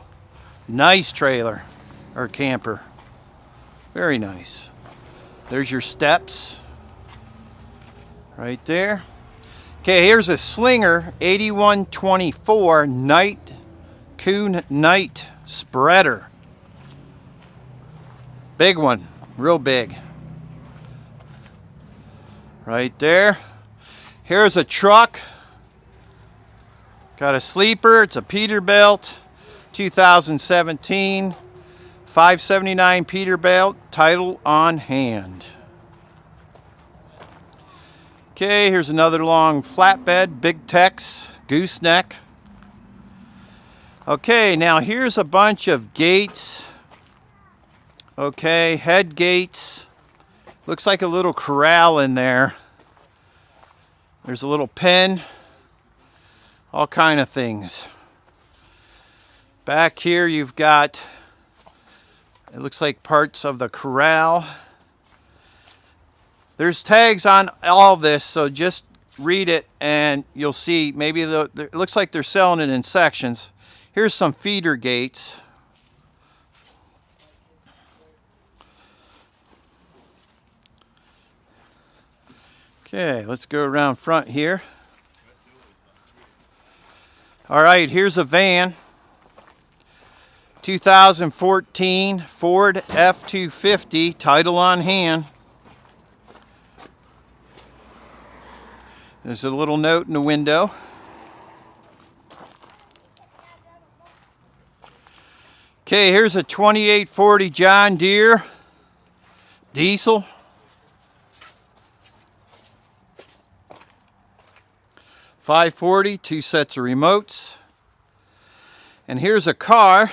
Nice trailer or camper. Very nice. There's your steps right there. Okay, here's a Slinger 8124 Knight Coon Knight spreader. Big one, real big. Right there. Here's a truck. Got a sleeper, it's a Peterbilt 2017. 579 Peterbilt, title on hand. Okay, here's another long flatbed, Big Tex, gooseneck. Okay, now here's a bunch of gates. Okay, head gates. Looks like a little corral in there. There's a little pen. All kind of things. Back here you've got, it looks like parts of the corral. There's tags on all this, so just read it and you'll see. Maybe it looks like they're selling it in sections. Here's some feeder gates. Okay, let's go around front here. All right, here's a van. 2014 Ford F-250, title on hand. There's a little note in the window. Okay, here's a 2840 John Deere diesel. $540, 2 sets of remotes. And here's a car.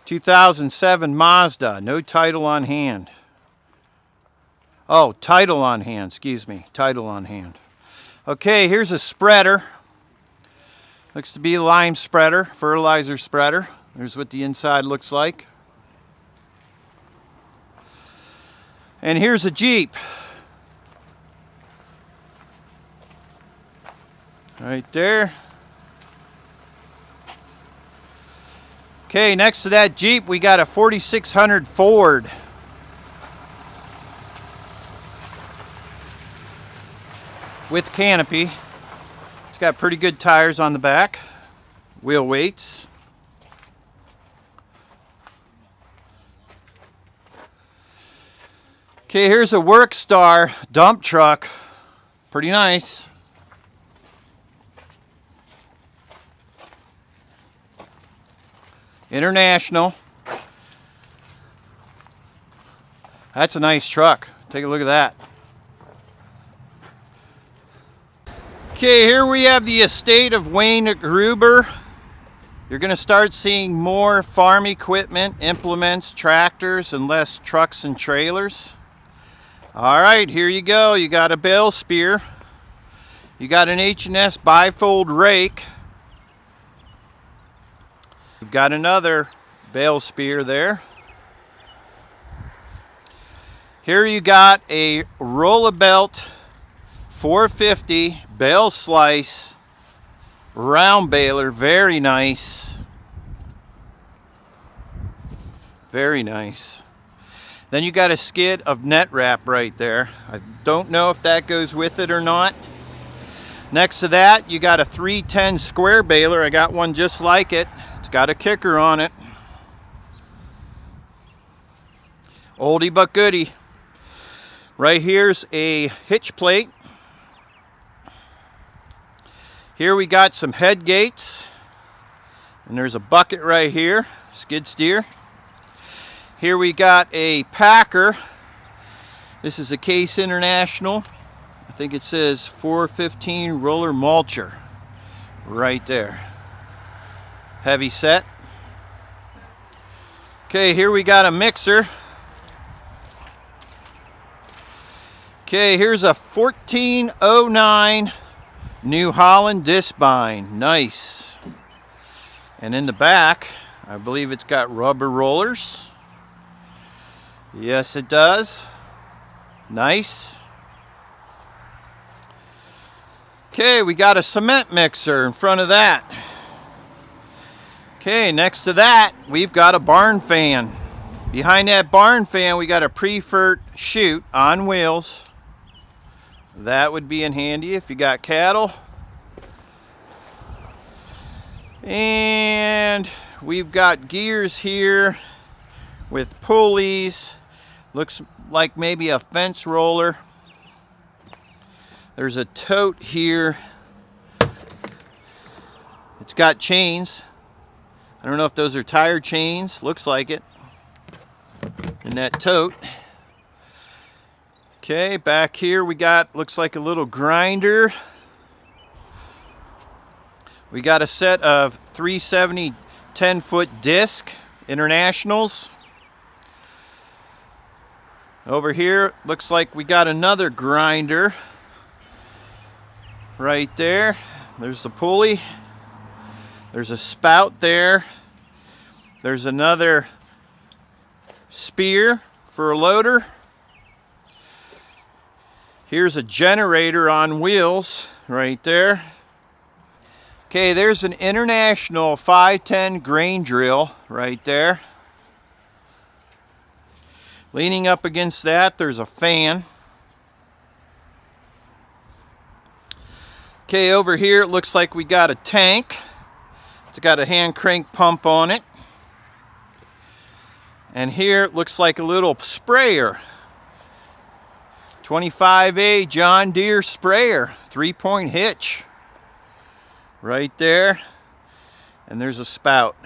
'2007 Mazda, no title on hand. Oh, title on hand, excuse me, title on hand. Okay, here's a spreader. Looks to be a lime spreader, fertilizer spreader. There's what the inside looks like. And here's a Jeep. Right there. Okay, next to that Jeep we got a 4600 Ford. With canopy. It's got pretty good tires on the back. Wheel weights. Okay, here's a Workstar dump truck. Pretty nice. International. That's a nice truck. Take a look at that. Okay, here we have the estate of Wayne Gruber. You're going to start seeing more farm equipment, implements, tractors, and less trucks and trailers. All right, here you go. You got a bale spear. You got an H&S bifold rake. You've got another bale spear there. Here you got a roll-a-belt 450 bale slice round baler. Very nice. Very nice. Then you got a skid of net wrap right there. I don't know if that goes with it or not. Next to that, you got a 310 square baler. I got one just like it. It's got a kicker on it. Oldie but goodie. Right here's a hitch plate. Here we got some head gates. And there's a bucket right here, skid steer. Here we got a packer. This is a Case International. I think it says 415 roller mulcher right there. Heavy set. Okay, here we got a mixer. Okay, here's a 1409 New Holland disc bind. Nice. And in the back, I believe it's got rubber rollers. Yes, it does. Nice. Okay, we got a cement mixer in front of that. Okay, next to that, we've got a barn fan. Behind that barn fan, we got a pre-fert chute on wheels. That would be in handy if you got cattle. And we've got gears here with pulleys. Looks like maybe a fence roller. There's a tote here. It's got chains. I don't know if those are tire chains. Looks like it. In that tote. Okay, back here we got, looks like a little grinder. We got a set of 370 10-foot disc internationals. Over here, looks like we got another grinder. Right there. There's the pulley. There's a spout there. There's another spear for a loader. Here's a generator on wheels right there. Okay, there's an International 510 grain drill right there. Leaning up against that, there's a fan. Okay, over here it looks like we got a tank. It's got a hand crank pump on it. And here it looks like a little sprayer. 25A John Deere sprayer, 3-point hitch. Right there. And there's a spout.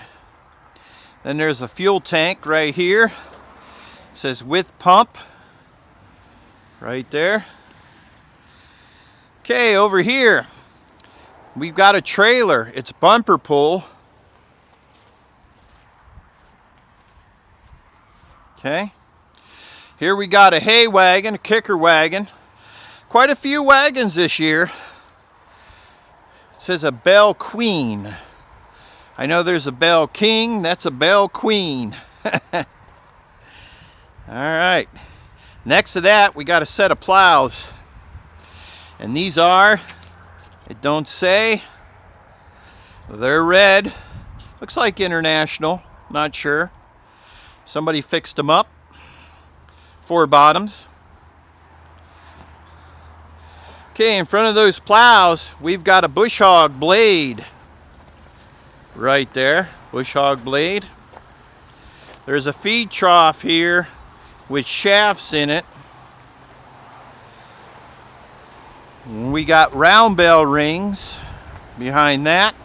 Then there's a fuel tank right here. It says with pump. Right there. Okay, over here we've got a trailer. It's bumper pull. Okay. Here we got a hay wagon, a kicker wagon. Quite a few wagons this year. says a bale queen. I know there's a bale king, that's a bale queen. All right. Next to that, we got a set of plows. And these are, it don't say, they're red. Looks like International, not sure. Somebody fixed them up. 4 bottoms. Okay, in front of those plows, we've got a bush hog blade. Right there, bush hog blade. There's a feed trough here with shafts in it. We got round bale rings behind that.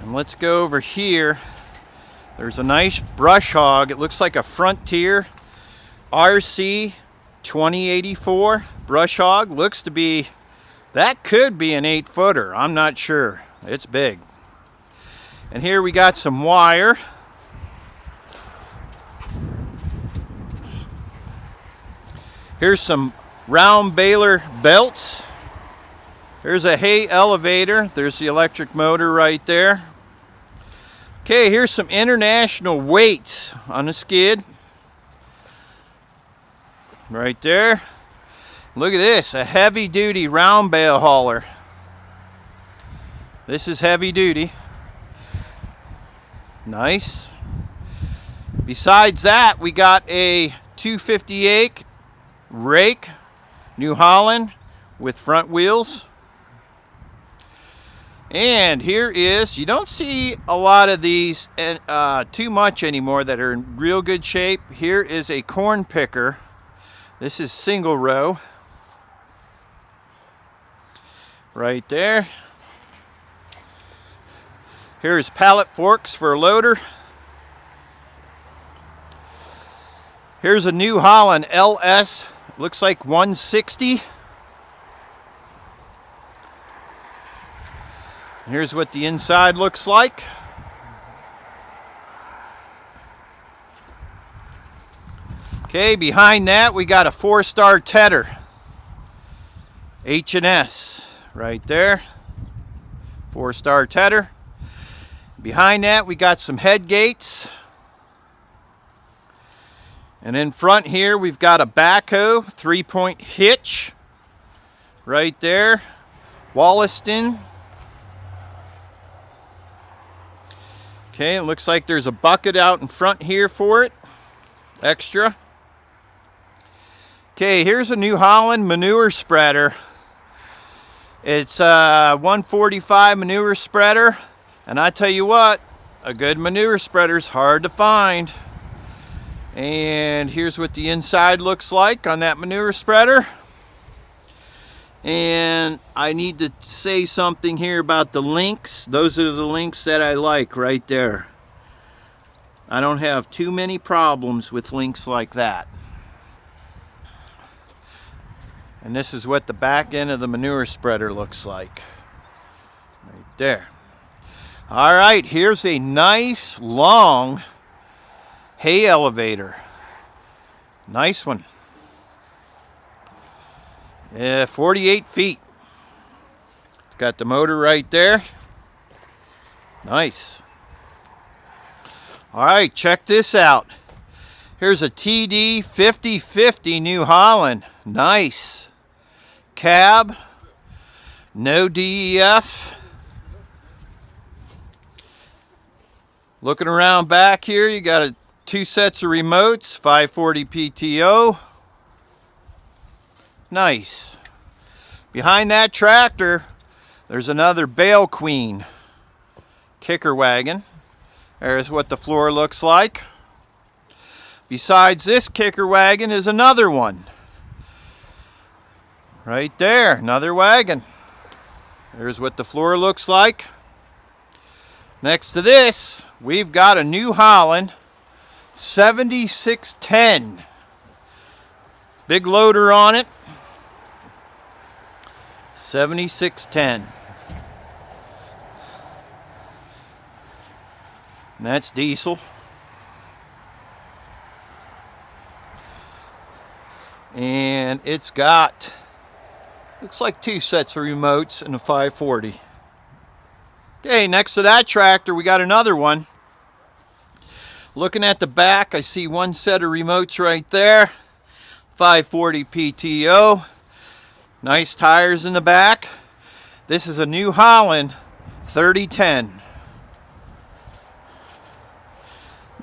And let's go over here. There's a nice brush hog. It looks like a Frontier RC 2084 brush hog. Looks to be, that could be an 8-footer. I'm not sure. It's big. And here we got some wire. Here's some round baler belts. There's a hay elevator. There's the electric motor right there. Okay, here's some International weights on the skid. Right there. Look at this, a heavy duty round bale hauler. This is heavy duty. Nice. Besides that, we got a 258 rake, New Holland, with front wheels. And here is, you don't see a lot of these too much anymore that are in real good shape. Here is a corn picker. This is single row. Right there. Here's pallet forks for a loader. Here's a New Holland LS, looks like 160. Here's what the inside looks like. Okay, behind that we got a 4-star tedder. H&S right there. 4-star tedder. Behind that we got some head gates. And in front here we've got a backhoe 3-point hitch. Right there. Wollaston. Okay, it looks like there's a bucket out in front here for it. Extra. Okay, here's a New Holland manure spreader. It's a 145 manure spreader. And I tell you what, a good manure spreader's hard to find. And here's what the inside looks like on that manure spreader. And I need to say something here about the links. Those are the links that I like right there. I don't have too many problems with links like that. And this is what the back end of the manure spreader looks like. Right there. All right, here's a nice long hay elevator. Nice one. 48 feet. It's got the motor right there. Nice. All right, check this out. Here's a TD 5050 New Holland. Nice. Cab. No DEF. Looking around back here, you got 2 sets of remotes, 540 PTO. Nice. Behind that tractor, there's another bale queen kicker wagon. There's what the floor looks like. Besides this kicker wagon is another one. Right there, another wagon. There's what the floor looks like. Next to this, we've got a New Holland 7610. Big loader on it. 7610. And that's diesel. And it's got Looks like 2 sets of remotes and a 540. Okay, next to that tractor we got another one. Looking at the back, I see 1 set of remotes right there. 540 PTO. Nice tires in the back. This is a New Holland 3010.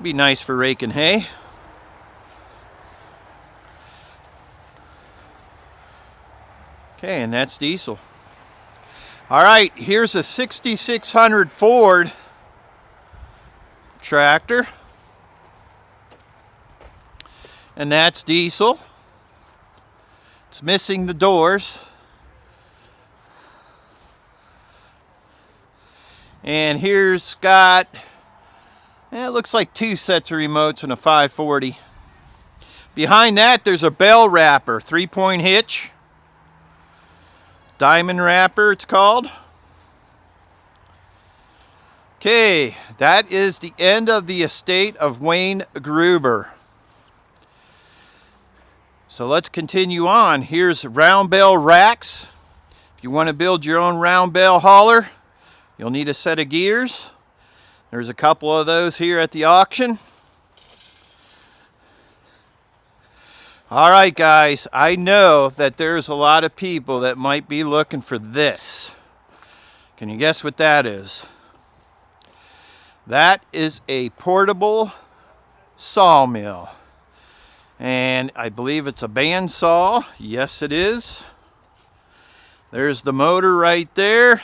Be nice for raking hay. Okay, and that's diesel. All right, here's a 6600 Ford tractor. And that's diesel. It's missing the doors. And here's got, it looks like 2 sets of remotes and a 540. Behind that, there's a bell wrapper, 3-point hitch. Diamond wrapper, it's called. Okay, that is the end of the estate of Wayne Gruber. So let's continue on. Here's round bale racks. If you want to build your own round bale hauler, you'll need a set of gears. There's a couple of those here at the auction. All right, guys, I know that there's a lot of people that might be looking for this. Can you guess what that is? That is a portable sawmill. And I believe it's a bandsaw. Yes, it is. There's the motor right there.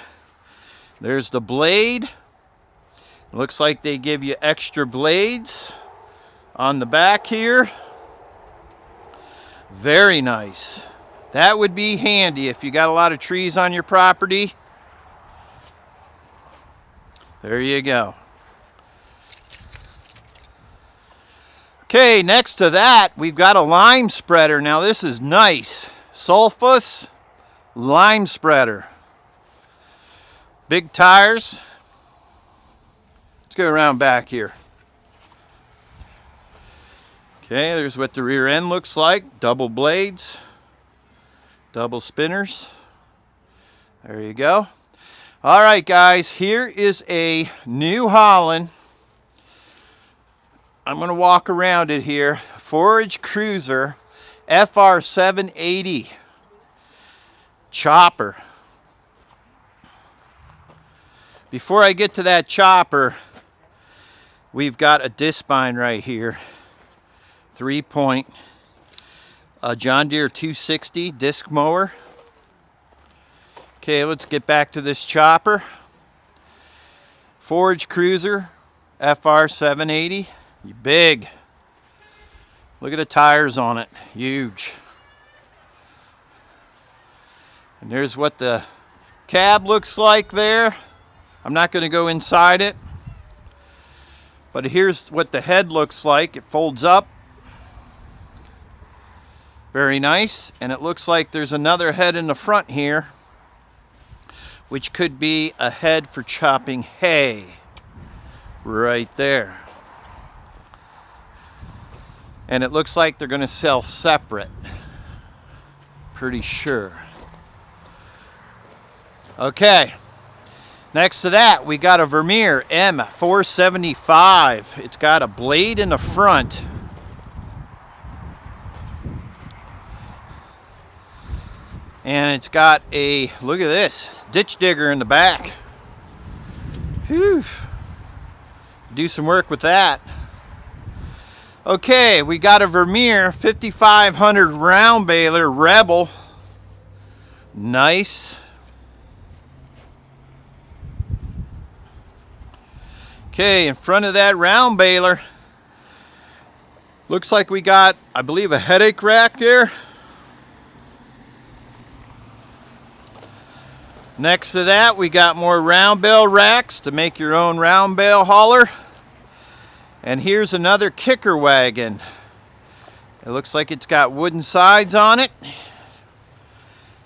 There's the blade. Looks like they give you extra blades on the back here. Very nice. That would be handy if you got a lot of trees on your property. There you go. Okay, next to that, we've got a lime spreader. Now this is nice. Sulfus lime spreader. Big tires. Let's go around back here. Okay, there's what the rear end looks like. Double blades. Double spinners. There you go. All right, guys, here is a New Holland. I'm going to walk around it here. Forage Cruiser FR 780 chopper. Before I get to that chopper, we've got a disc spine right here. 3-point John Deere 260 disc mower. Okay, let's get back to this chopper. Forage Cruiser FR 780. Big. Look at the tires on it. Huge. And there's what the cab looks like there. I'm not going to go inside it. But here's what the head looks like. It folds up. Very nice. And it looks like there's another head in the front here, which could be a head for chopping hay. Right there. And it looks like they're going to sell separate. Pretty sure. Okay. Next to that, we got a Vermeer M475. It's got a blade in the front. And it's got a, look at this, ditch digger in the back. Whew. Do some work with that. Okay, we got a Vermeer 5500 round baler Rebel. Nice. Okay, in front of that round baler, looks like we got, I believe, a headache rack there. Next to that, we got more round bale racks to make your own round bale hauler. And here's another kicker wagon. It looks like it's got wooden sides on it.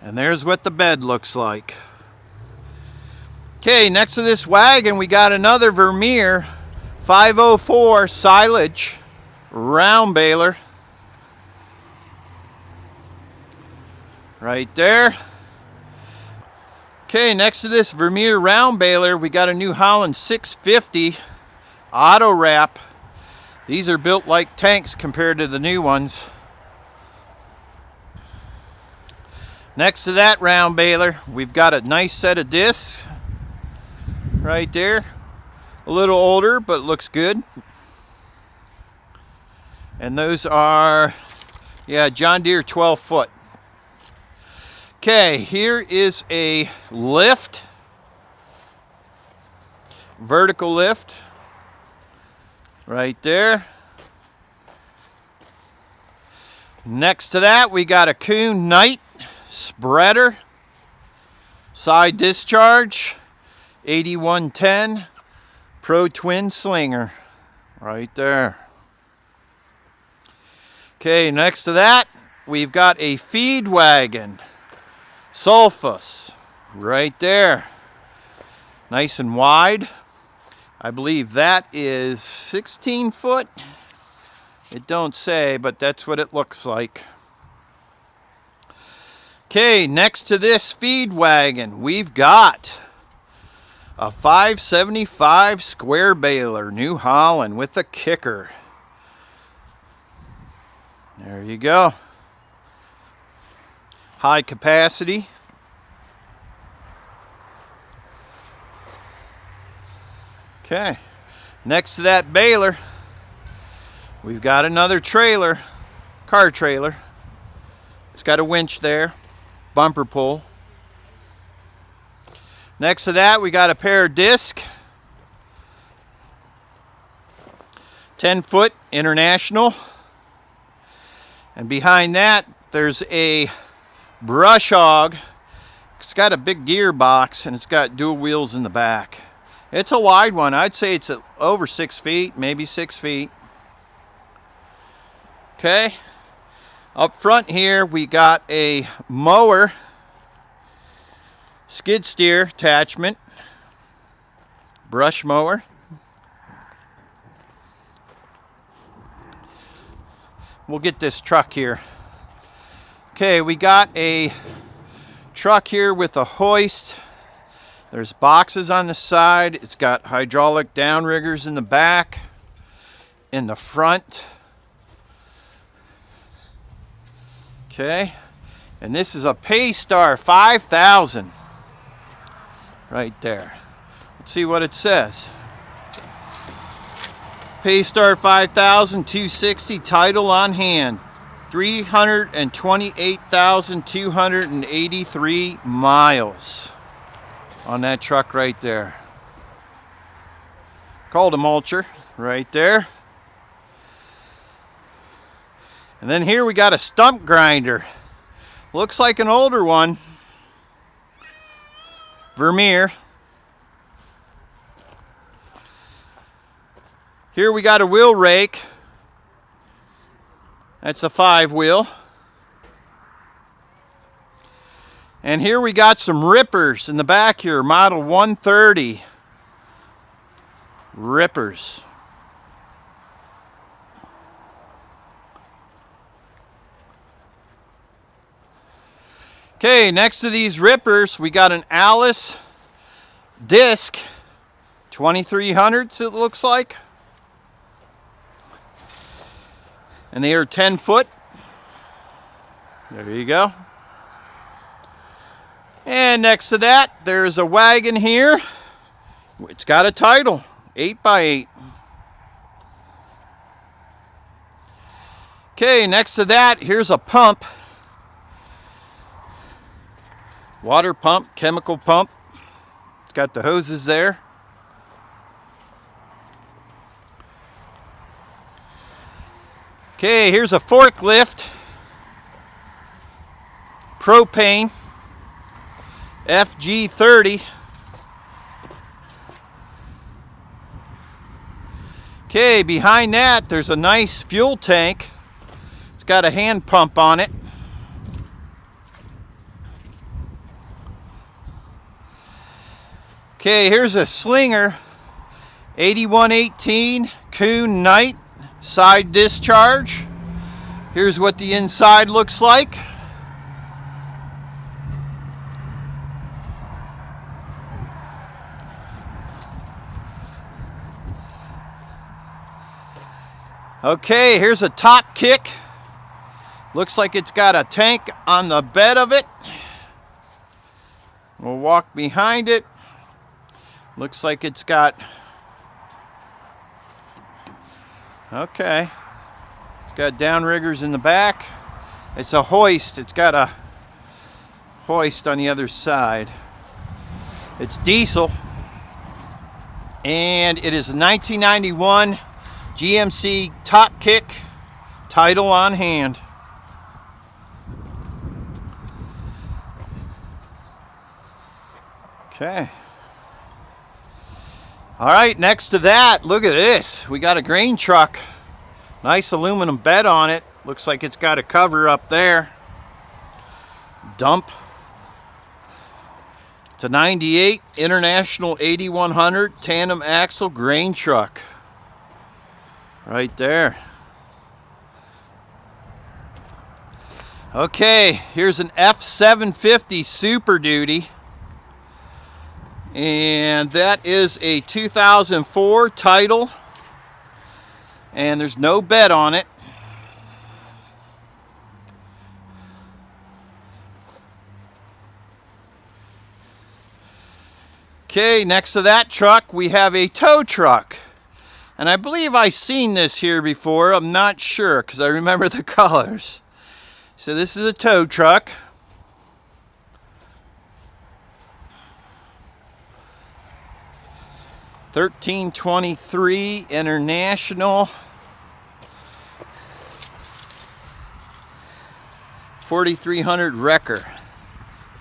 And there's what the bed looks like. Okay, next to this wagon, we got another Vermeer 504 silage round baler. Right there. Okay, next to this Vermeer round baler, we got a New Holland 650 auto wrap. These are built like tanks compared to the new ones. Next to that round baler, we've got a nice set of discs right there. A little older, but looks good. And those are, yeah, John Deere 12 foot. Okay, here is a lift, vertical lift, right there. Next to that, we got a Kuhn Knight spreader, side discharge, 8110 Pro Twin Slinger, right there. Okay, next to that, we've got a feed wagon. Sulfus, right there. Nice and wide. I believe that is 16 foot. It don't say, but that's what it looks like. Okay, next to this feed wagon, we've got a 575 square baler, New Holland, with a kicker. There you go. High capacity. Okay, next to that baler, we've got another trailer, car trailer. It's got a winch there, bumper pull. Next to that, we got a pair of disc, 10 foot International. And behind that, there's a brush hog. It's got a big gearbox and it's got dual wheels in the back. It's a wide one. I'd say it's over 6 feet, maybe 6 feet. Okay. Up front here, we got a mower, skid steer attachment, brush mower. We'll get this truck here. Okay, we got a truck here with a hoist. There's boxes on the side. It's got hydraulic downriggers in the back, in the front. Okay, and this is a Paystar 5000 right there. Let's see what it says. Paystar 5000, 260, title on hand, 328,283 miles on that truck right there. Called a mulcher right there. And then here we got a stump grinder. Looks like an older one. Vermeer. Here we got a wheel rake. That's a 5-wheel. And here we got some rippers in the back here, model 130. Rippers. Okay, next to these rippers, we got an Alice disc, 2300s it looks like. And they are 10 foot. There you go. And next to that, there's a wagon here. It's got a title, 8x8. Okay, next to that, here's a pump. Water pump, chemical pump. It's got the hoses there. Okay, here's a forklift. Propane. FG30. Okay, behind that, there's a nice fuel tank. It's got a hand pump on it. Okay, here's a Slinger, 8118 Kuhn Knight side discharge. Here's what the inside looks like. Okay, here's a top kick. Looks like it's got a tank on the bed of it. We'll walk behind it. Looks like it's got, okay, it's got downriggers in the back. It's a hoist. It's got a hoist on the other side. It's diesel, and it is a 1991 GMC top kick, title on hand. Okay. All right, next to that, look at this. We got a grain truck. Nice aluminum bed on it. Looks like it's got a cover up there. Dump. It's a 98 International 8100 tandem axle grain truck. Right there. Okay, here's an F750 Super Duty. And that is a 2004 title. And there's no bed on it. Okay, next to that truck we have a tow truck. And I believe I've seen this here before. I'm not sure because I remember the colors. So this is a tow truck. $1323 International. 4300 Wrecker.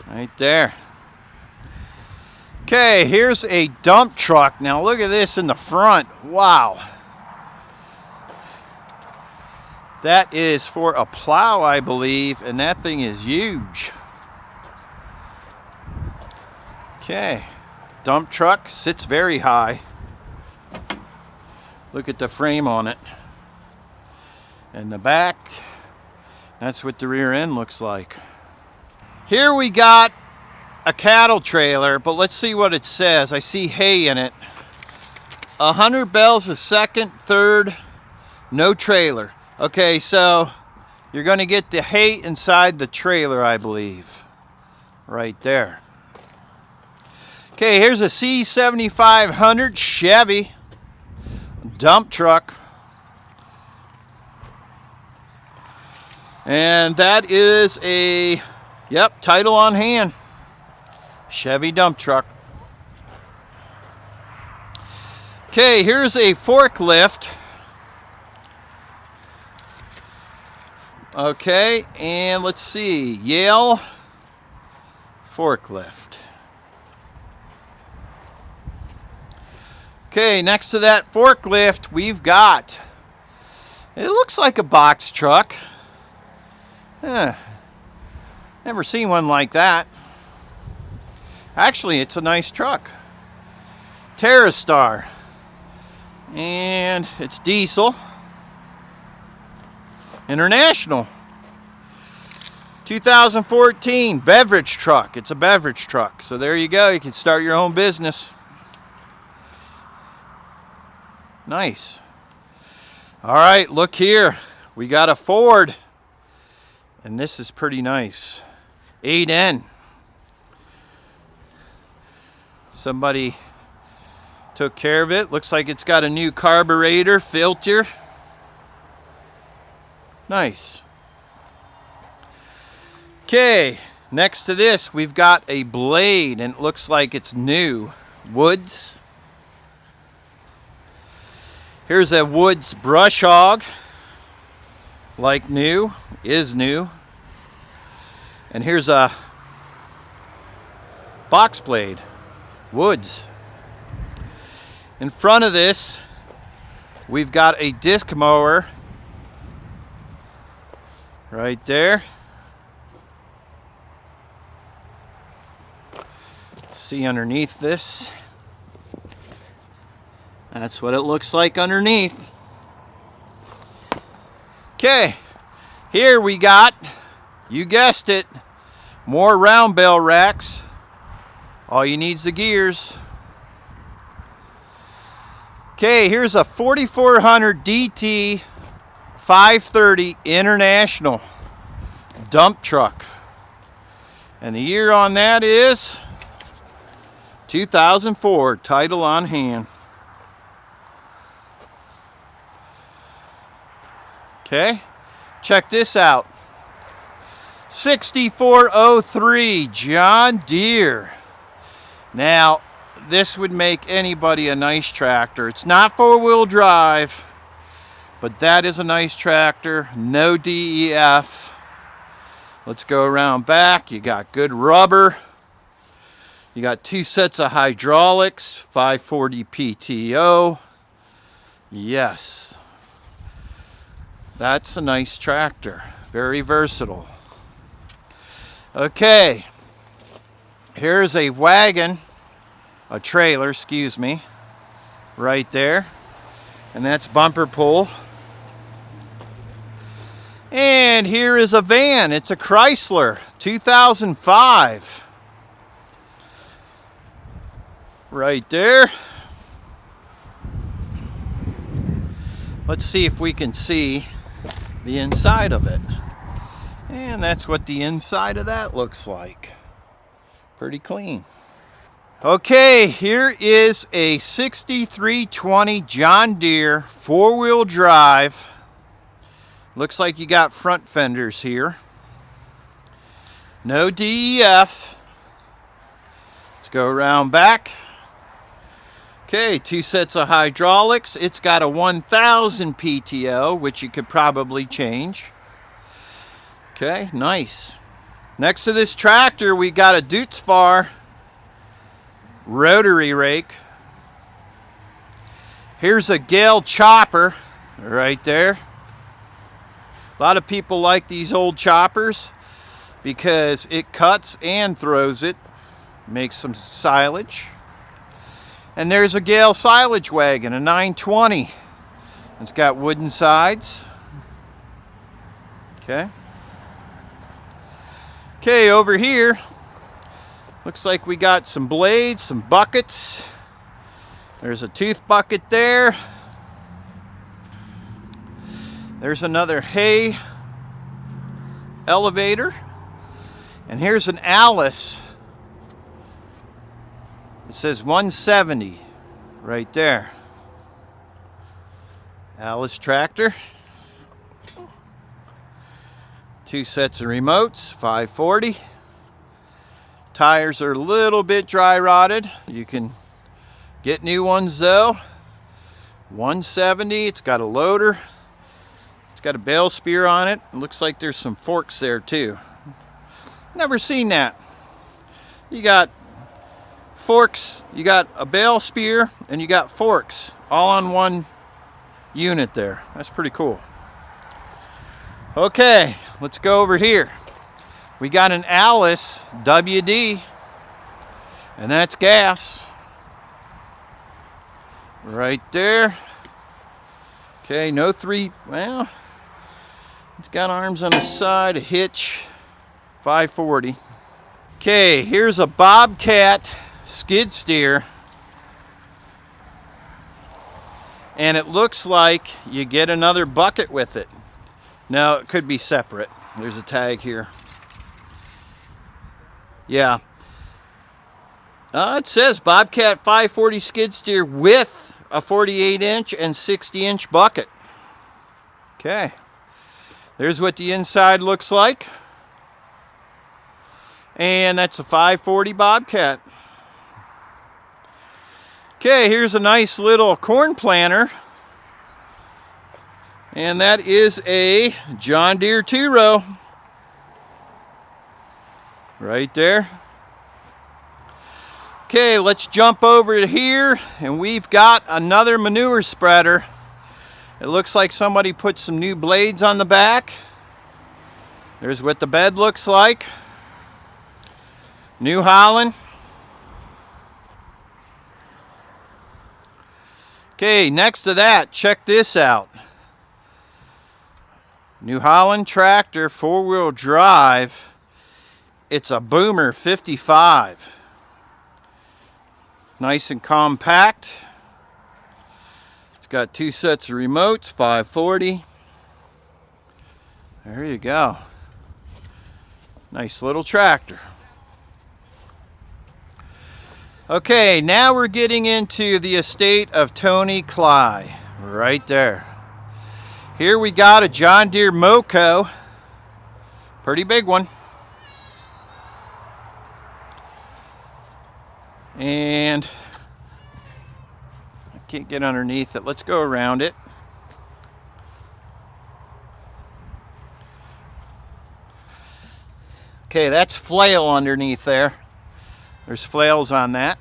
Right there. Okay, here's a dump truck. Now look at this in the front. Wow. That is for a plow, I believe, and that thing is huge. Okay. Dump truck sits very high. Look at the frame on it. And the back, that's what the rear end looks like. Here we got a cattle trailer, but let's see what it says. I see hay in it. 100 bells a second, third, no trailer. Okay, so you're going to get the hay inside the trailer, I believe. Right there. Okay, here's a C7500 Chevy dump truck. And that is a, yep, title on hand. Chevy dump truck. Okay, here's a forklift. Okay, and let's see, Yale forklift. Okay, next to that forklift, we've got, it looks like a box truck. Never seen one like that. Actually, it's a nice truck. TerraStar. And it's diesel. International. 2014 beverage truck. It's a beverage truck. So there you go. You can start your own business. Nice. All right, look here. We got a Ford. And this is pretty nice. 8N. Somebody took care of it. Looks like it's got a new carburetor, filter. Nice. Okay, next to this we've got a blade, and it looks like it's new. Woods. Here's a Woods brush hog. Like new, is new. And here's a box blade. Woods. In front of this, we've got a disc mower. Right there. See underneath this. That's what it looks like underneath. Okay, here we got, you guessed it, more round bell racks. All you need is the gears. Okay, here's a 4400 DT 530 International dump truck. And the year on that is 2004, title on hand. Okay, check this out. 6403 John Deere. Now, this would make anybody a nice tractor. It's not four-wheel drive, but that is a nice tractor. No DEF. Let's go around back. You got good rubber. You got 2 sets of hydraulics, 540 PTO. Yes. That's a nice tractor. Very versatile. Okay. Here's a wagon, a trailer, excuse me, right there. And that's bumper pull. And here is a van. It's a Chrysler, 2005. Right there. Let's see if we can see the inside of it. And that's what the inside of that looks like. Pretty clean. Okay, here is a 6320 John Deere four-wheel drive. Looks like you got front fenders here. No DEF. Let's go around back. Okay, 2 sets of hydraulics. It's got a 1000 PTO, which you could probably change. Okay, nice. Next to this tractor, we got a Dutzfar rotary rake. Here's a Gale chopper right there. A lot of people like these old choppers because it cuts and throws it, makes some silage. And there's a Gale silage wagon, a 920. It's got wooden sides. Okay. Okay, over here, looks like we got some blades, some buckets. There's a tooth bucket there. There's another hay elevator. And here's an Alice. It says 170 right there. Alice tractor. 2 sets of remotes, 540. Tires are a little bit dry rotted. You can get new ones though. 170, it's got a loader. It's got a bale spear on it. It looks like there's some forks there too. Never seen that. You got forks, you got a bale spear, and you got forks all on one unit there. That's pretty cool. Okay, let's go over here. We got an Alice WD, and that's gas. Right there. Okay, no well, it's got arms on the side, a hitch, 540. Okay, here's a Bobcat skid steer. And it looks like you get another bucket with it. No, it could be separate. There's a tag here. Yeah. It says Bobcat 540 skid steer with a 48-inch and 60-inch bucket. Okay. There's what the inside looks like. And that's a 540 Bobcat. Okay, here's a nice little corn planter. And that is a John Deere 2-row. Right there. Okay, let's jump over to here, and we've got another manure spreader. It looks like somebody put some new blades on the back. There's what the bed looks like. New Holland. Okay, next to that, check this out. New Holland tractor, 4-wheel drive. It's a Boomer 55. Nice and compact. It's got 2 sets of remotes, 540. There you go. Nice little tractor. Okay, now we're getting into the estate of Tony Cly, right there. Here we got a John Deere Moco, pretty big one. And I can't get underneath it. Let's go around it. Okay, that's flail underneath there. There's flails on that.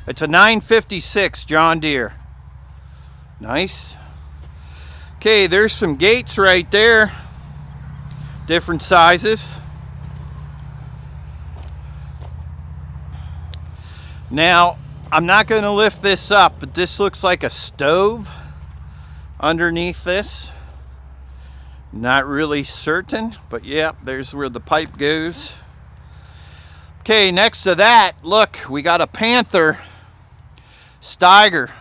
It's a 956 John Deere. Nice. Okay, there's some gates right there. Different sizes. Now, I'm not going to lift this up, but this looks like a stove underneath this. Not really certain, but yeah, there's where the pipe goes. Okay, next to that, look, we got a Panther Steiger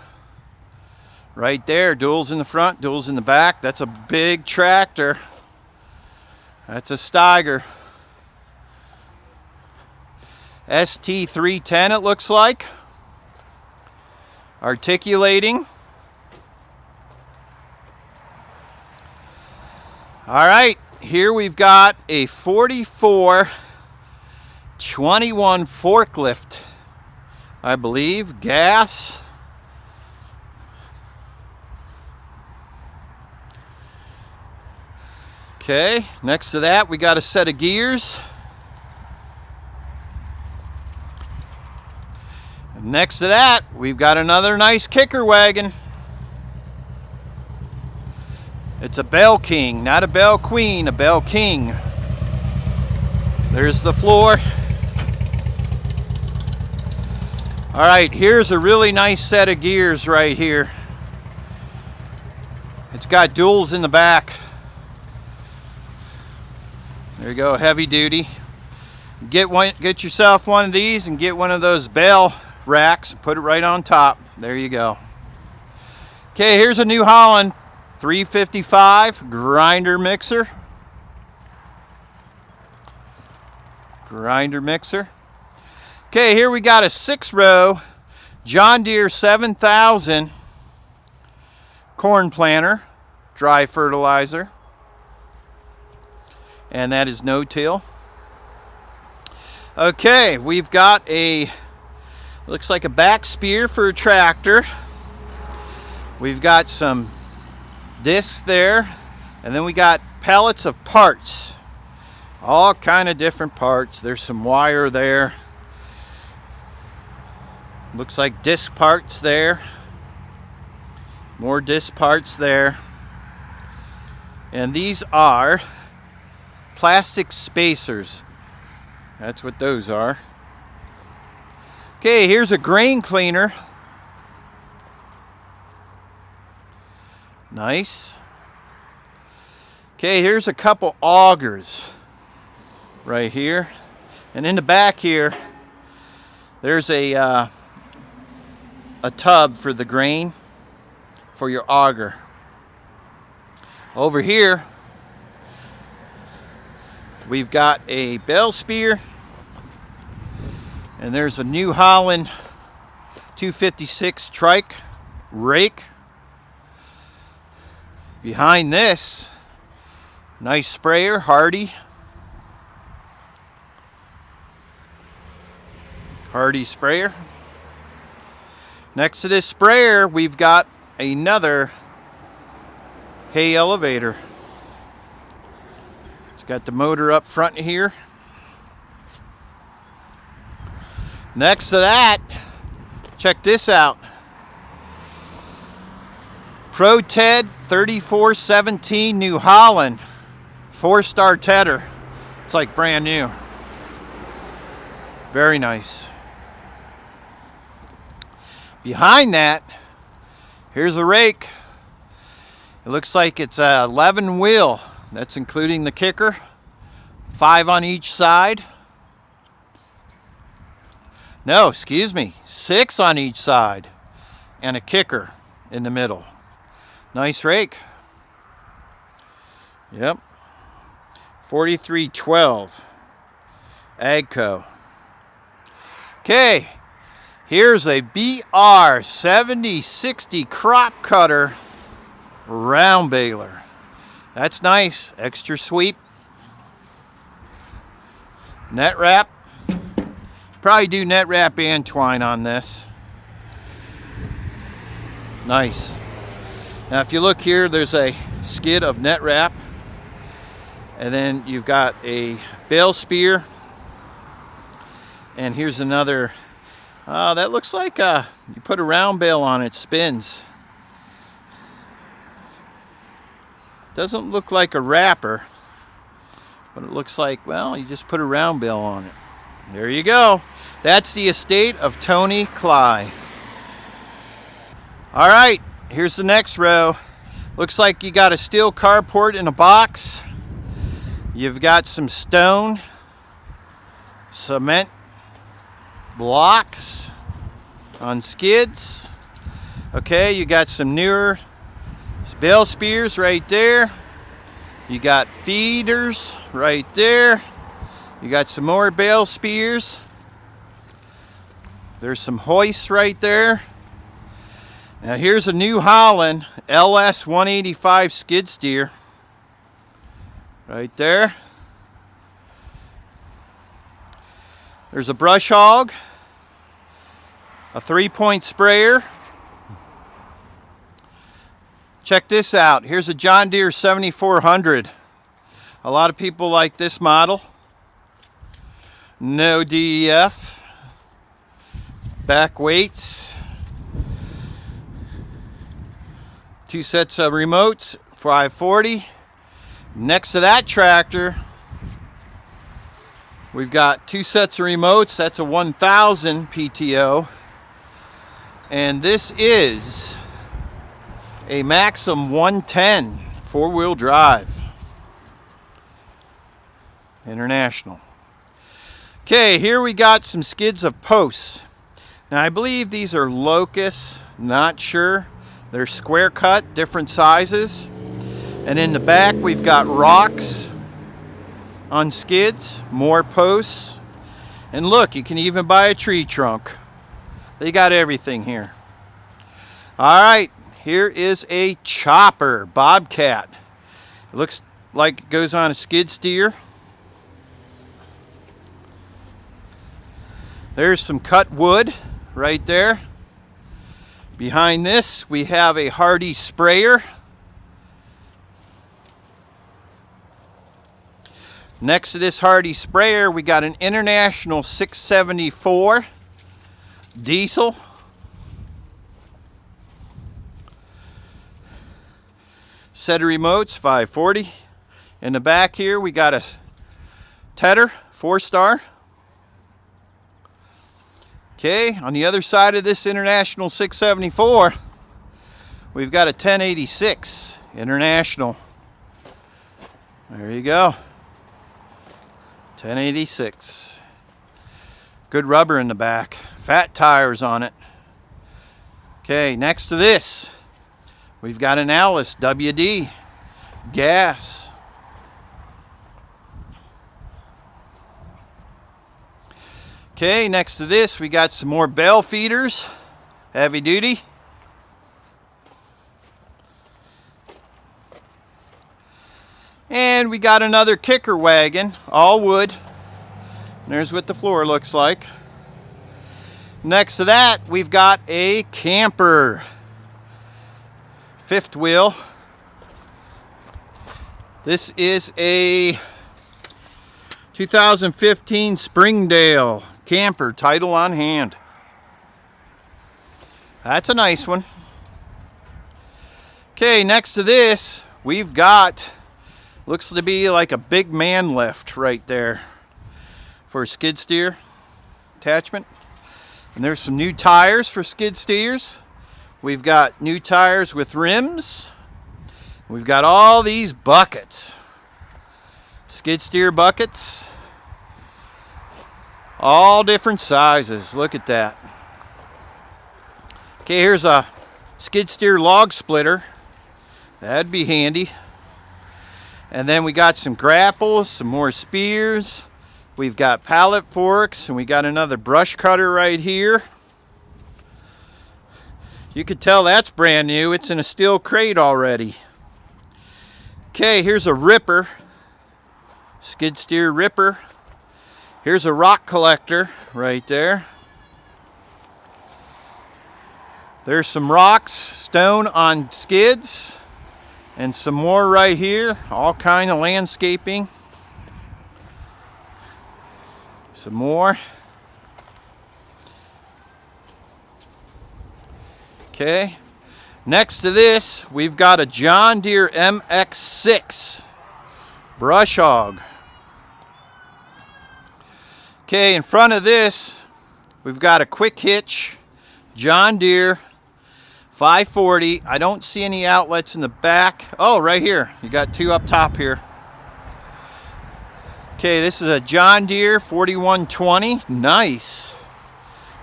right there. Duals in the front, duals in the back. That's a big tractor. That's a Steiger. ST310 it looks like. Articulating. All right, here we've got a 4421 forklift, I believe, gas. Okay, next to that we got a set of gears. And next to that we've got another nice kicker wagon. It's a Bell King, not a Bell Queen, a Bell King. There's the floor. All right, here's a really nice set of gears right here. It's got duals in the back. There you go, heavy duty. Get yourself one of these and get one of those Bell racks. Put it right on top. There you go. Okay, here's a New Holland 355 grinder mixer. Grinder mixer. Okay, here we got a 6-row John Deere 7000 corn planter, dry fertilizer. And that is no-till. Okay, we've got a, looks like a back spear for a tractor. We've got some discs there, and then we got pallets of parts, all kind of different parts. There's some wire there, looks like disc parts there, more disc parts there, and these are plastic spacers. That's what those are. Okay, here's a grain cleaner. Nice. Okay, here's a couple augers right here. And in the back here, there's a tub for the grain for your auger. Over here, we've got a bell spear. And there's a New Holland 256 trike rake. Behind this, nice sprayer, Hardy. Hardy sprayer. Next to this sprayer, we've got another hay elevator. It's got the motor up front here. Next to that, check this out. ProTed 3417 New Holland 4-star tedder. It's like brand new. Very nice. Behind that, here's a rake. It looks like it's a 11 wheel. That's including the kicker. 5 on each side. No, excuse me, 6 on each side and a kicker in the middle. Nice rake. Yep. 4312 Agco. Okay, here's a BR 7060 crop cutter round baler. That's nice. Extra sweep. Net wrap. Probably do net wrap and twine on this. Nice. Now if you look here, there's a skid of net wrap. And then you've got a bale spear. And here's another. That looks like you put a round bale on it, spins. Doesn't look like a wrapper, but it looks like, well, you just put a round bale on it. There you go. That's the estate of Tony Cly. All right, here's the next row. Looks like you got a steel carport in a box. You've got some stone, cement blocks on skids. Okay, you got some newer bale spears right there. You got feeders right there. You got some more bale spears. There's some hoists right there. Now here's a New Holland LS 185 skid steer right there. There's a brush hog, a 3-point sprayer. Check this out. Here's a John Deere 7400. A lot of people like this model. No DEF. Back weights. 2 sets of remotes, 540. Next to that tractor, we've got 2 sets of remotes. That's a 1000 PTO. And this is a Maxim 110 4-wheel drive. International. Okay, here we got some skids of posts. Now I believe these are locusts, not sure. They're square cut, different sizes. And in the back we've got rocks on skids, more posts. And look, you can even buy a tree trunk. They got everything here. All right. Here is a chopper, Bobcat. It looks like it goes on a skid steer. There's some cut wood right there. Behind this, we have a Hardy sprayer. Next to this Hardy sprayer, we got an International 674 diesel. Set of remotes, 540. In the back here, we got a Tedder 4-star. Okay, on the other side of this International 674, we've got a 1086 International. There you go. 1086. Good rubber in the back. Fat tires on it. Okay, next to this, we've got an Alice WD gas. Okay, next to this we got some more bale feeders, heavy duty. And we got another kicker wagon, all wood. And there's what the floor looks like. Next to that we've got a camper. 5th wheel. This is a 2015 Springdale camper, title on hand. That's a nice one. Okay, next to this we've got, looks to be like a big man lift right there for a skid steer attachment. And there's some new tires for skid steers. We've got new tires with rims. We've got all these buckets. Skid steer buckets. All different sizes. Look at that. Okay, here's a skid steer log splitter. That'd be handy. And then we got some grapples, some more spears. We've got pallet forks, and we got another brush cutter right here. You could tell that's brand new. It's in a steel crate already. Okay, here's a ripper. Skid steer ripper. Here's a rock collector right there. There's some rocks, stone on skids, and some more right here. All kind of landscaping. Some more. Okay. Next to this, we've got a John Deere MX6 brush hog. Okay, in front of this, we've got a quick hitch John Deere 540. I don't see any outlets in the back. Oh, right here. You got two up top here. Okay, this is a John Deere 4120. Nice.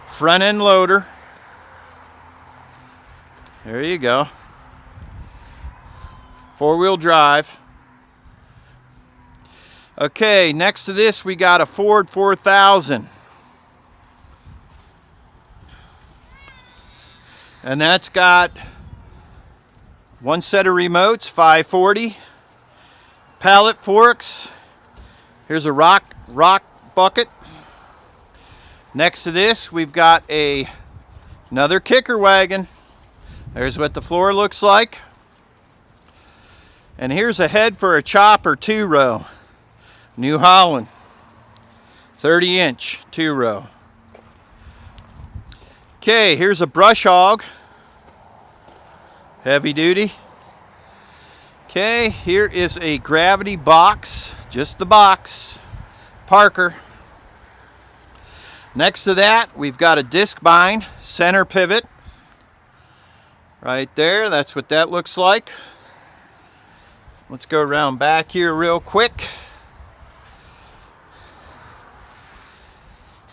Front end loader. There you go. Four-wheel drive. Okay, next to this we got a Ford 4000. And that's got one set of remotes, 540. Pallet forks. Here's a rock bucket. Next to this we've got another kicker wagon. There's what the floor looks like. And here's a head for a chopper 2-row. New Holland. 30-inch 2-row. Okay, here's a brush hog. Heavy duty. Okay, here is a gravity box. Just the box. Parker. Next to that, we've got a disc bind center pivot. Right there, that's what that looks like. Let's go around back here real quick.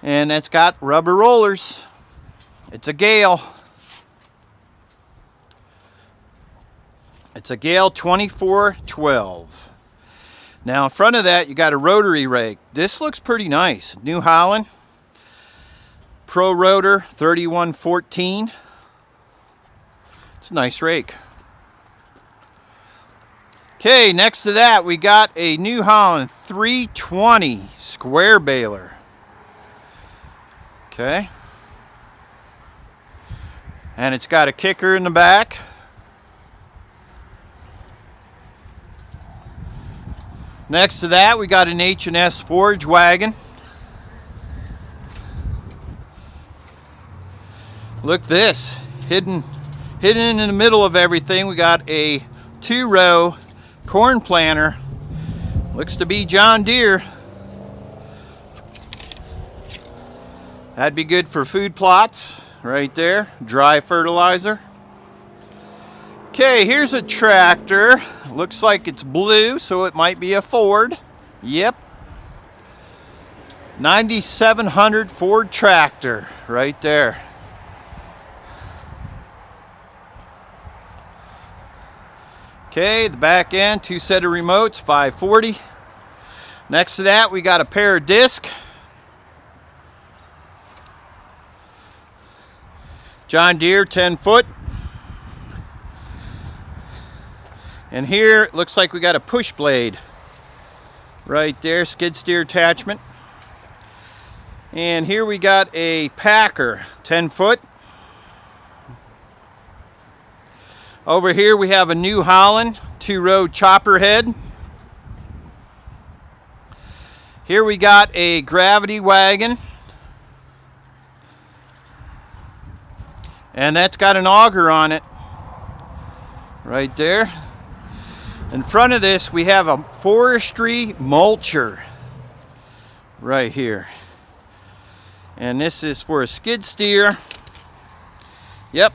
And that's got rubber rollers. It's a Gale. It's a Gale 2412. Now in front of that you got a rotary rake. This looks pretty nice. New Holland. Pro Rotor 3114. It's a nice rake. Okay, next to that we got a New Holland 320 square baler. Okay. And it's got a kicker in the back. Next to that we got an H&S forage wagon. Look this, hidden in the middle of everything, we got a 2-row corn planter. Looks to be John Deere. That'd be good for food plots right there. Dry fertilizer. Okay, here's a tractor. Looks like it's blue, so it might be a Ford. Yep. 9700 Ford tractor right there. Okay, the back end, 2 set of remotes, 540. Next to that, we got a pair of disc. John Deere 10 foot. And here it looks like we got a push blade right there, skid steer attachment. And here we got a Packer 10 foot. Over here we have a New Holland 2-row chopper head. Here we got a gravity wagon. And that's got an auger on it right there. In front of this we have a forestry mulcher right here. And this is for a skid steer. Yep,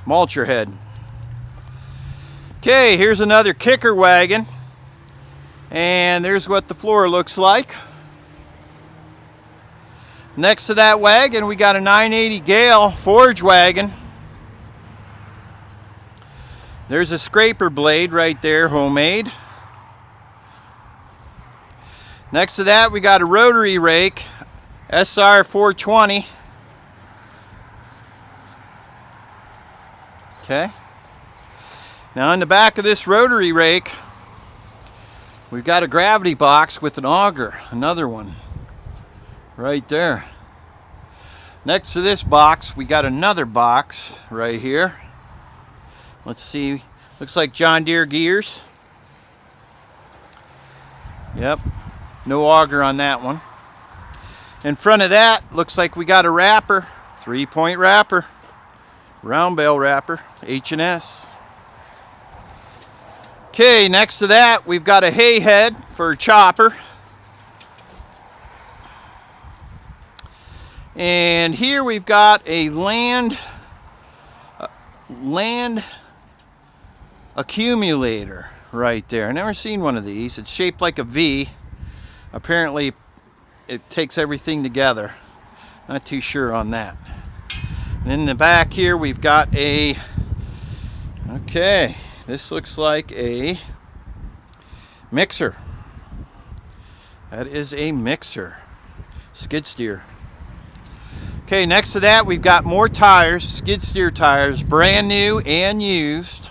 mulcher head. Okay, here's another kicker wagon. And there's what the floor looks like. Next to that wagon, we got a 980 Gale forage wagon. There's a scraper blade right there, homemade. Next to that, we got a rotary rake, SR 420. Okay. Now in the back of this rotary rake, we've got a gravity box with an auger, another one right there. Next to this box, we got another box right here. Let's see, looks like John Deere gears. Yep, no auger on that one. In front of that, looks like we got a wrapper, 3-point wrapper, round bale wrapper, H&S. Okay, next to that, we've got a hay head for a chopper. And here we've got a land accumulator right there. I've never seen one of these. It's shaped like a V. Apparently it takes everything together. Not too sure on that. And in the back here we've got a, okay, this looks like a mixer. That is a mixer. Skid steer. Okay, next to that we've got more tires, skid steer tires, brand new and used.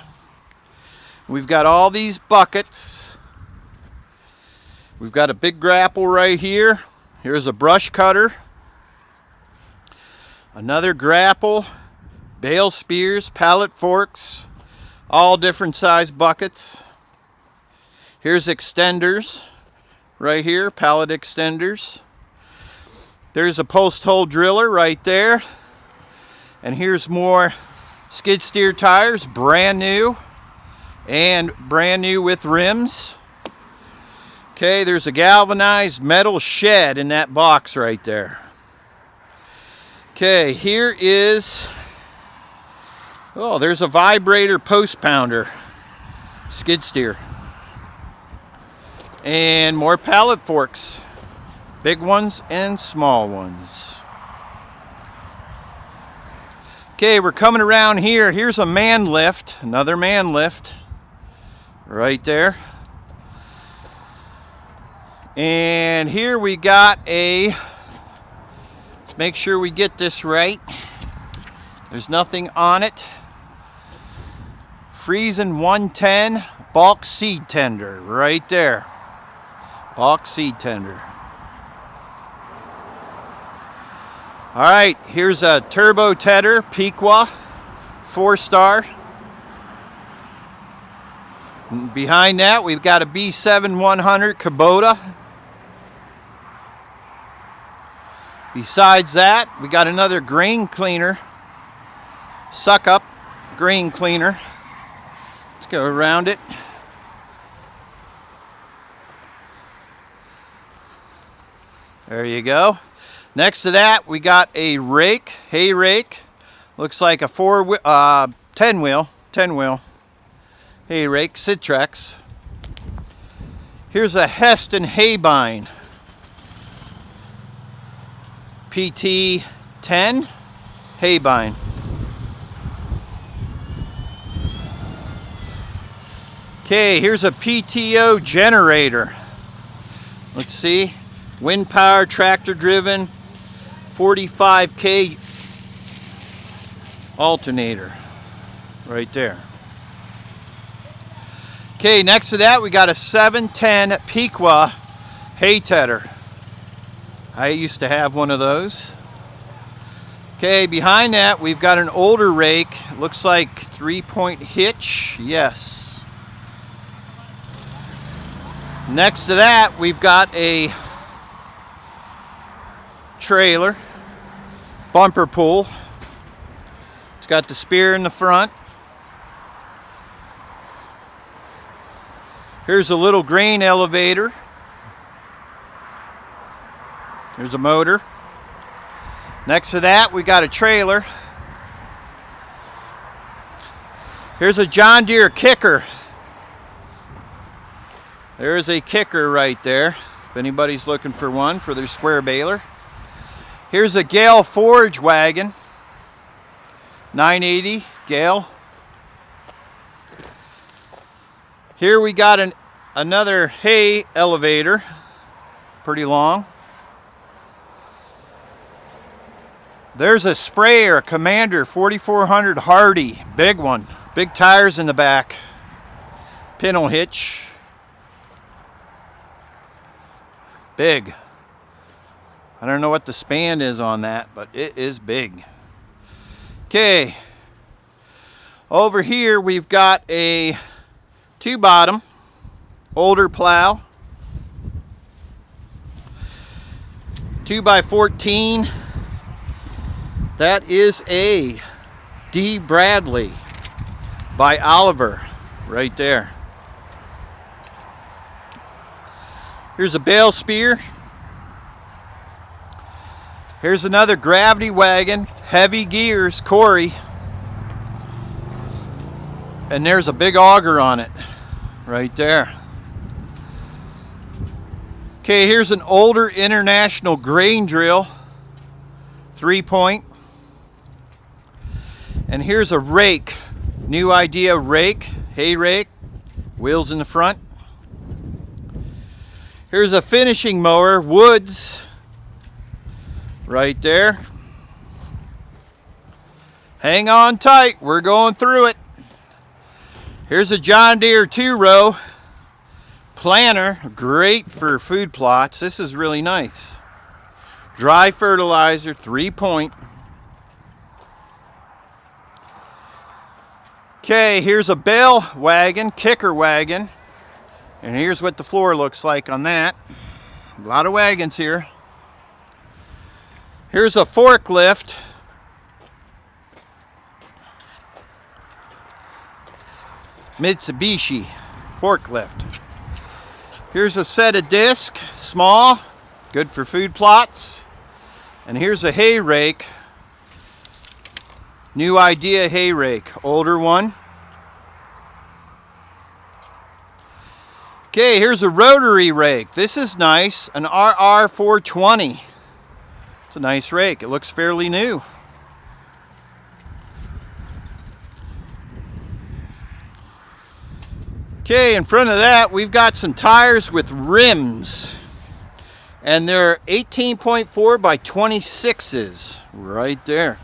We've got all these buckets. We've got a big grapple right here. Here's a brush cutter. Another grapple, bale spears, pallet forks, all different size buckets. Here's extenders right here, pallet extenders. There's a post hole driller right there. And here's more skid steer tires, brand new and brand new with rims. Okay, there's a galvanized metal shed in that box right there. Okay, here is, oh, there's a vibrator post pounder skid steer. And more pallet forks. Big ones and small ones. Okay, we're coming around here. Here's a man lift, another man lift right there. And here we got a, let's make sure we get this right. There's nothing on it. Friesen 110 bulk seed tender right there. Bulk seed tender. All right, here's a turbo tedder, Pequot, 4-star. Behind that, we've got a B7 100 Kubota. Besides that, we got another grain cleaner, suck up grain cleaner. Let's go around it. There you go. Next to that, we got a rake, hay rake. Looks like a 10 wheel hay rake, Citrex. Here's a Heston Haybine PT 10 Haybine. Okay, here's a PTO generator. Let's see, wind power, tractor driven, 45K alternator right there. Okay, next to that we got a 710 Pequot hay tedder. I used to have one of those. Okay, behind that we've got an older rake. Looks like 3-point hitch. Yes. Next to that we've got a trailer, bumper pull. It's got the spear in the front. Here's a little grain elevator. There's a motor. Next to that, we got a trailer. Here's a John Deere kicker. There's a kicker right there, if anybody's looking for one for their square baler. Here's a Gale forage wagon, 980 Gale. Here we got another hay elevator. pretty long. There's a sprayer, a Commander 4400 Hardy, big one. Big tires in the back. Pintle hitch. Big. I don't know what the span is on that, but it is big. Okay. Over here we've got a 2-bottom, older plow. 2x14. That is a D. Bradley by Oliver, right there. Here's a bale spear. Here's another gravity wagon, heavy gears, Corey. And there's a big auger on it, right there. Okay, here's an older International grain drill, 3-point. And here's a rake, New Idea rake, hay rake, wheels in the front. Here's a finishing mower, Woods, right there. Hang on tight, we're going through it. Here's a John Deere 2-row planter, great for food plots. This is really nice. Dry fertilizer, 3-point. Okay, here's a bale wagon, kicker wagon. And here's what the floor looks like on that. A lot of wagons here. Here's a forklift. Mitsubishi forklift. Here's a set of discs, small, good for food plots. And here's a hay rake. New Idea hay rake, older one. Okay, here's a rotary rake. This is nice, an RR420. It's a nice rake. It looks fairly new. Okay, in front of that, we've got some tires with rims. And they're 18.4 by 26s, right there.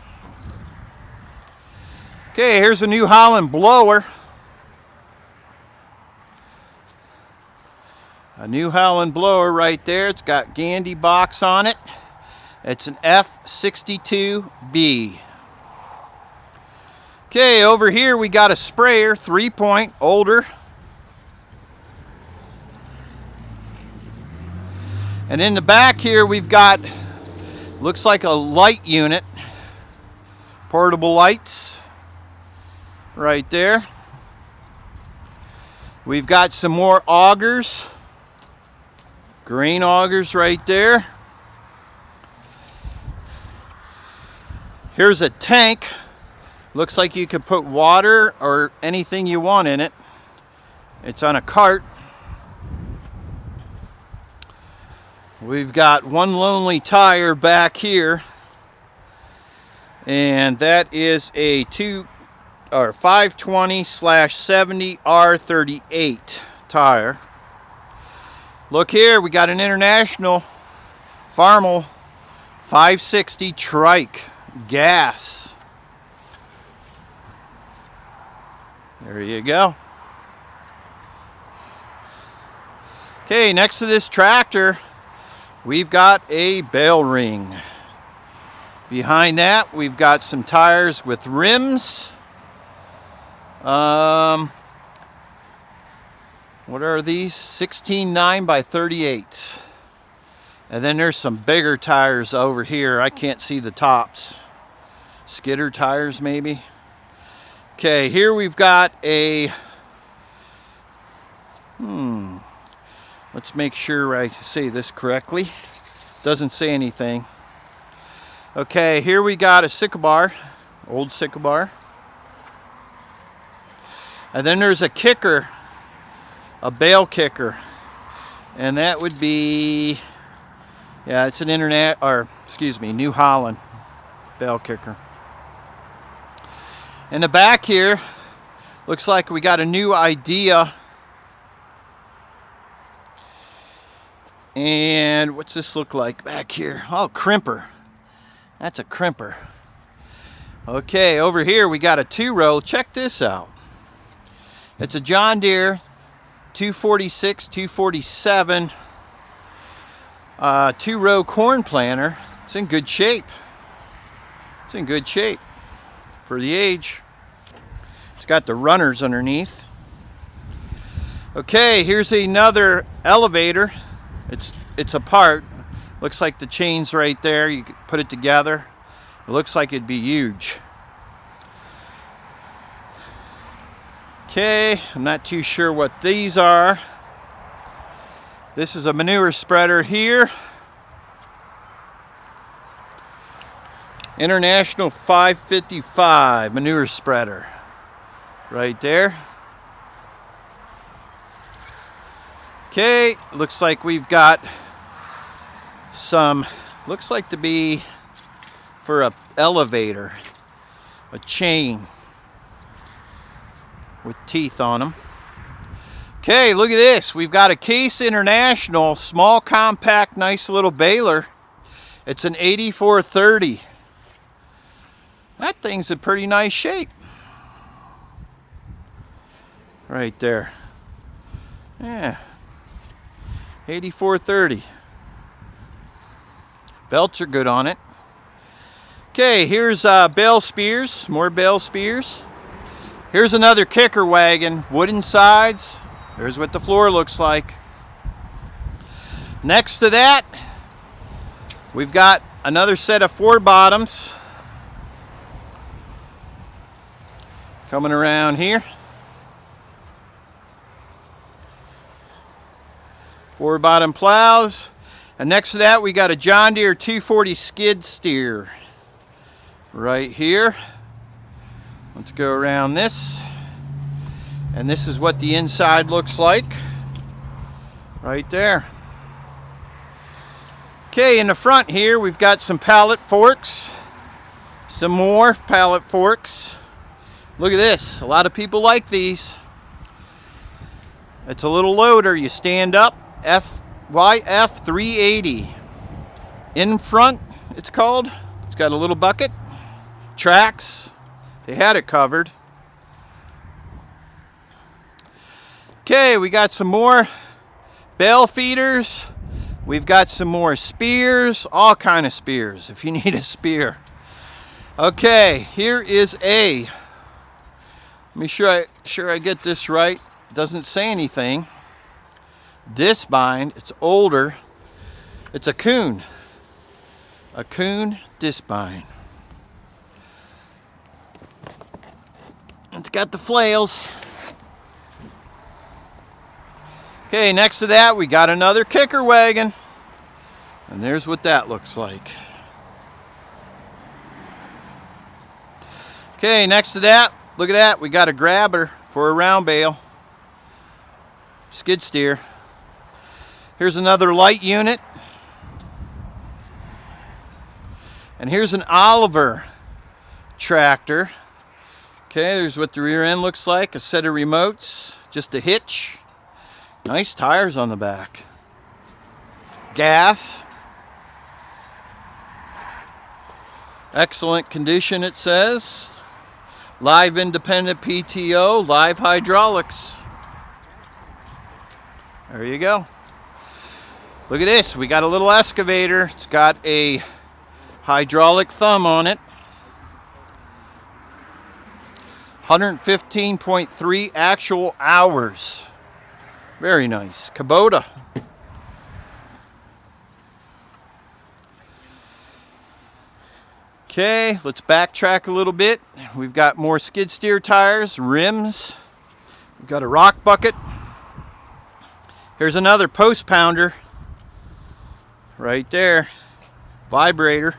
Okay, here's a New Holland blower. A New Holland blower right there. It's got Gandy box on it. It's an F62B. Okay, over here we got a sprayer, 3-point, older. And in the back here we've got, looks like a light unit. Portable lights. Right there. We've got some more augers. Grain augers right there. Here's a tank. Looks like you could put water or anything you want in it. It's on a cart. We've got one lonely tire back here. And that is a 520/70 R38 tire. Look here, we got an International Farmel 560 trike gas. There you go. Okay, next to this tractor, we've got a bale ring. Behind that, we've got some tires with rims. What are these? 16.9 by 38. And then there's some bigger tires over here. I can't see the tops. Skidder tires maybe. Okay, here we've got a, let's make sure I say this correctly. Doesn't say anything. Okay, here we got a Sycamore, old Sycamore. And then there's a kicker, a bale kicker. And that would be, yeah, it's an New Holland bale kicker. In the back here, looks like we got a New Idea And what's this look like back here? Oh, crimper. That's a crimper. Okay, over here we got a 2-row. Check this out. It's a John Deere 246, 247 2-row corn planter. It's in good shape. It's in good shape for the age. It's got the runners underneath. Okay, here's another elevator. It's apart. Looks like the chain's right there. You could put it together. It looks like it'd be huge. Okay, I'm not too sure what these are. This is a manure spreader here. International 555 manure spreader. Right there. Okay, looks like we've got some, looks like to be for a elevator, a chain with teeth on them. Okay, look at this. We've got a Case International, small, compact, nice little baler. It's an 8430. That thing's in pretty nice shape. Right there. Yeah. 8430. Belts are good on it. Okay, here's bale spears, more bale spears. Here's another kicker wagon, wooden sides. There's what the floor looks like. Next to that, we've got another set of 4-bottoms coming around here. 4-bottom plows. And next to that, we got a John Deere 240 skid steer right here. Let's go around this. And this is what the inside looks like right there. Okay, in the front here, we've got some pallet forks. Some more pallet forks. Look at this. A lot of people like these. It's a little loader. You stand up. YF 380. In front, it's called. It's got a little bucket. Tracks. They had it covered. Okay, we got some more bale feeders. We've got some more spears, all kind of spears if you need a spear. Okay, here is a, let me sure I get this right. It doesn't say anything. Disc bind, it's older. It's a Kuhn disc bind. It's got the flails. Okay, next to that we got another kicker wagon. And there's what that looks like. Okay, next to that, look at that, we got a grabber for a round bale. Skid steer. Here's another light unit. And here's an Oliver tractor. Okay, there's what the rear end looks like. A set of remotes, just a hitch. Nice tires on the back. Gas. Excellent condition, it says. Live independent PTO, live hydraulics. There you go. Look at this. We got a little excavator. It's got a hydraulic thumb on it. 115.3 actual hours. Very nice. Kubota. Okay, let's backtrack a little bit. We've got more skid steer tires, rims. We've got a rock bucket. Here's another post pounder. Right there. Vibrator.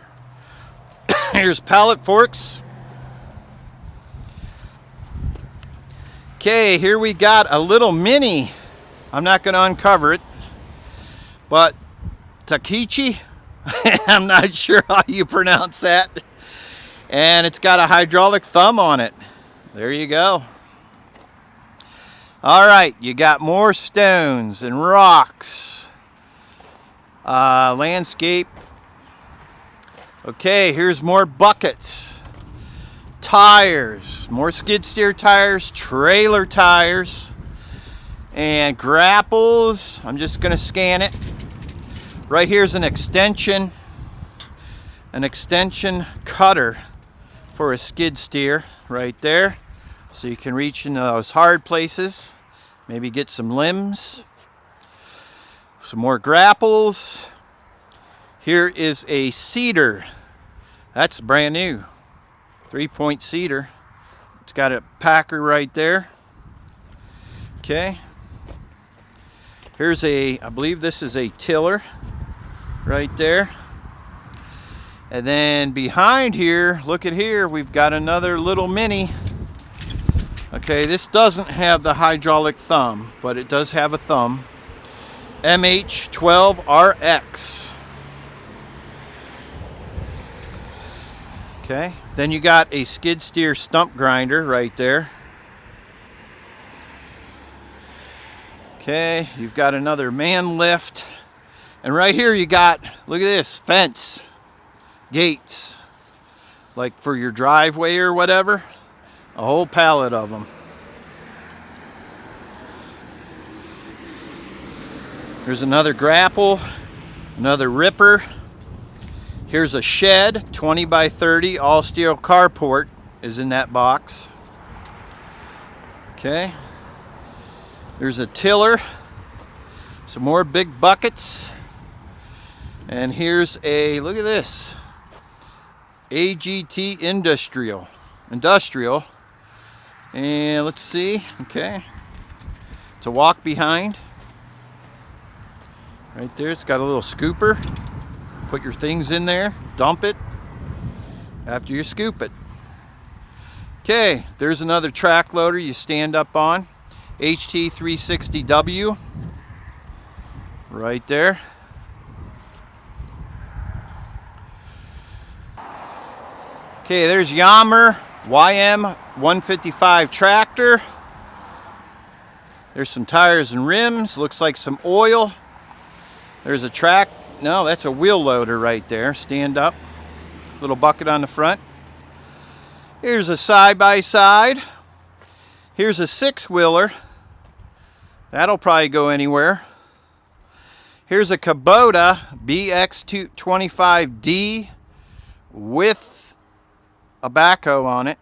Here's pallet forks. Okay, here we got a little mini. I'm not going to uncover it, but Takichi, I'm not sure how you pronounce that. And it's got a hydraulic thumb on it. There you go. All right, you got more stones and rocks landscape. Okay, here's more buckets. Tires, more skid steer tires, trailer tires, and grapples. I'm just going to scan it. Right here's an extension cutter for a skid steer right there, so you can reach into those hard places, maybe get some limbs. Some more grapples. Here is a seeder. That's brand new, 3-point seeder. It's got a packer right there. Okay, here's I believe this is a tiller right there. And then behind here, look at here, we've got another little mini. Okay, this doesn't have the hydraulic thumb, but it does have a thumb. MH12RX. Okay, then you got a skid steer stump grinder right there. Okay, you've got another man lift. And right here you got, look at this, fence, gates, like for your driveway or whatever. A whole pallet of them. Here's another grapple, another ripper. Here's a shed, 20 by 30, all steel carport is in that box. Okay. There's a tiller, some more big buckets. And here's a, look at this, AGT Industrial. And let's see, okay. It's a walk behind. Right there, it's got a little scooper. Put your things in there, dump it after you scoop it. Okay, there's another track loader you stand up on. HT360W. Right there. Okay, there's Yammer YM155 tractor. There's some tires and rims. Looks like some oil. There's a track. No, that's a wheel loader right there. Stand up. Little bucket on the front. Here's a side-by-side. Here's a 6-wheeler. That'll probably go anywhere. Here's a Kubota BX25D with a backhoe on it.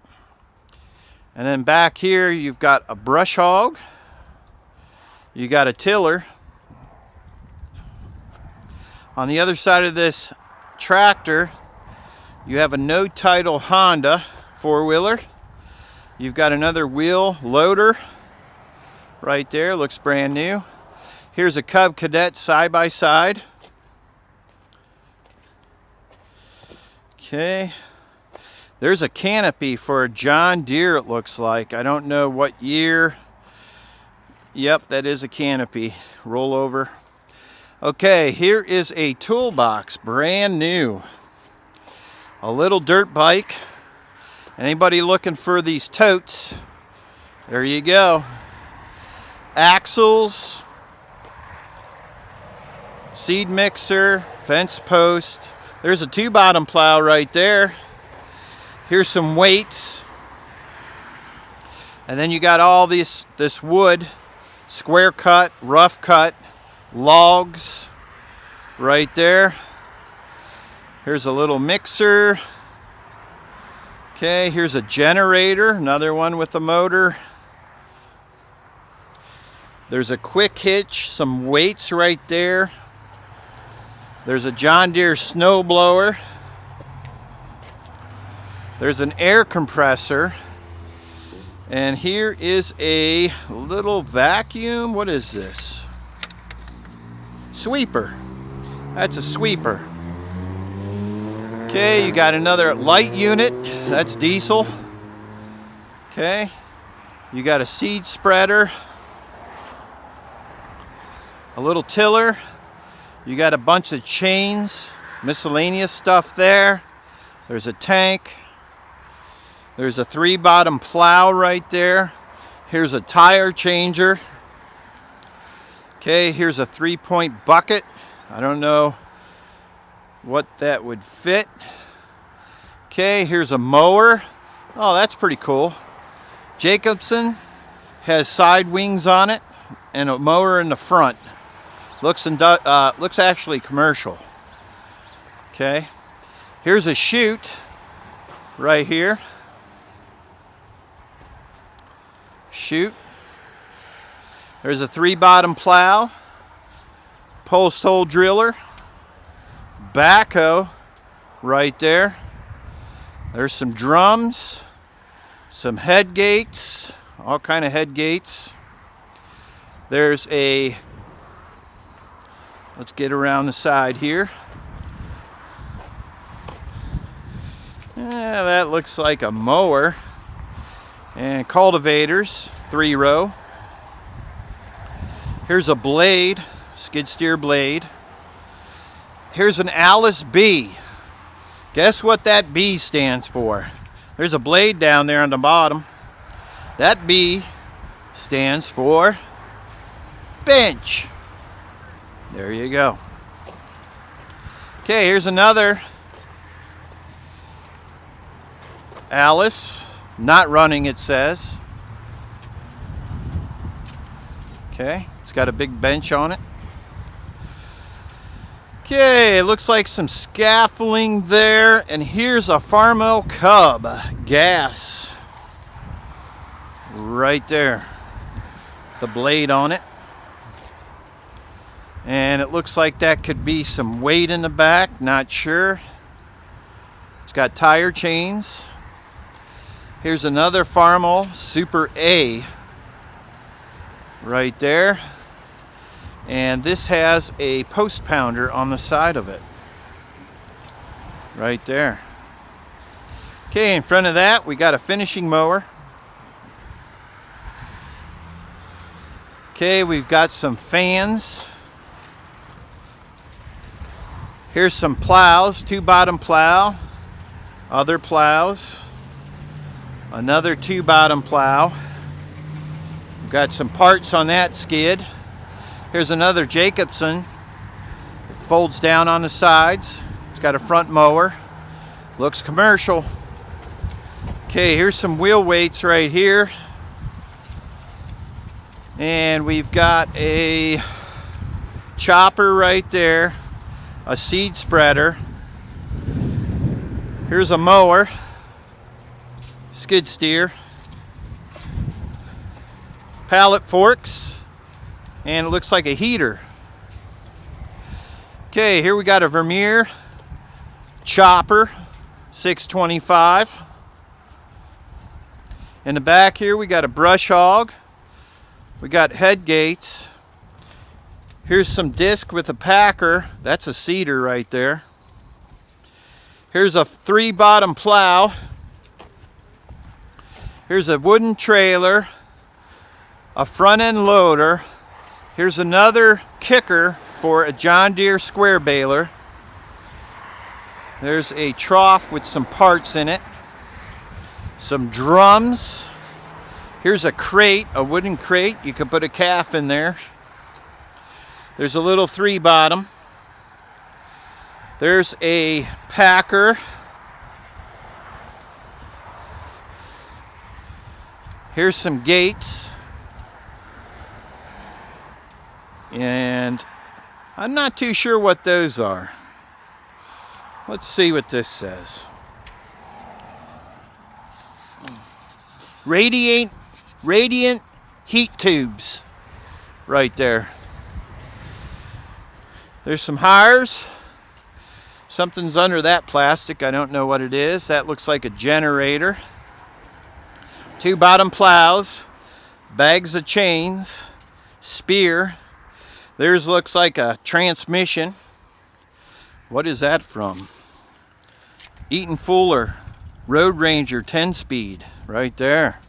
And then back here you've got a brush hog. You got a tiller. On the other side of this tractor, you have a no-title Honda 4-wheeler. You've got another wheel loader right there, looks brand new. Here's a Cub Cadet side-by-side. Okay. There's a canopy for a John Deere, it looks like. I don't know what year. Yep, that is a canopy. Roll over. Okay, here is a toolbox, brand new. A little dirt bike. Anybody looking for these totes? There you go. Axles, seed mixer, fence post. There's a 2-bottom plow right there. Here's some weights. And then you got all this wood, square cut, rough cut, logs right there. Here's a little mixer. Okay, here's a generator, another one with a motor. There's a quick hitch, some weights right there. There's a John Deere snow blower. There's an air compressor. And here is a little vacuum. What is this? Sweeper. That's a sweeper. Okay, you got another light unit. That's diesel. Okay. You got a seed spreader. A little tiller. You got a bunch of chains, miscellaneous stuff there. There's a tank. There's a 3-bottom plow right there. Here's a tire changer. Okay, here's a 3-point bucket. I don't know what that would fit. Okay, here's a mower. Oh, that's pretty cool. Jacobson has side wings on it and a mower in the front. Looks actually commercial. Okay, here's a chute right here. Chute. There's a 3-bottom plow, post hole driller, backhoe right there. There's some drums, some head gates, all kind of head gates. There's a, let's get around the side here. Yeah, that looks like a mower. And cultivators, 3-row. Here's a blade, skid steer blade. Here's an Alice B. Guess what that B stands for? There's a blade down there on the bottom. That B stands for bench. There you go. Okay, here's another Alice. Not running, it says. Okay, it's got a big bench on it. Okay, it looks like some scaffolding there. And here's a Farmel Cub gas. Right there. The blade on it. And it looks like that could be some weight in the back. Not sure. It's got tire chains. Here's another Farmel Super A. Right there. And this has a post pounder on the side of it. Right there. Okay, in front of that we got a finishing mower. Okay, we've got some fans. Here's some plows, 2-bottom plow, other plows, another 2-bottom plow. We've got some parts on that skid. Here's another Jacobson. It folds down on the sides. It's got a front mower. Looks commercial. Okay, here's some wheel weights right here. And we've got a chopper right there. A seed spreader. Here's a mower. Skid steer. Pallet forks. And it looks like a heater. Okay, here we got a Vermeer chopper, 625. In the back here we got a brush hog. We got head gates. Here's some disc with a packer. That's a seeder right there. Here's a 3-bottom plow. Here's a wooden trailer. A front end loader. Here's another kicker for a John Deere square baler. There's a trough with some parts in it. Some drums. Here's a crate, a wooden crate. You could put a calf in there. There's a little 3-bottom. There's a packer. Here's some gates. And I'm not too sure what those are. Let's see what this says. Radiant heat tubes right there. There's some hires. Something's under that plastic. I don't know what it is. That looks like a generator. 2-bottom plows. Bags of chains. Spear. Theirs looks like a transmission. What is that from? Eaton Fuller Road Ranger 10-speed right there.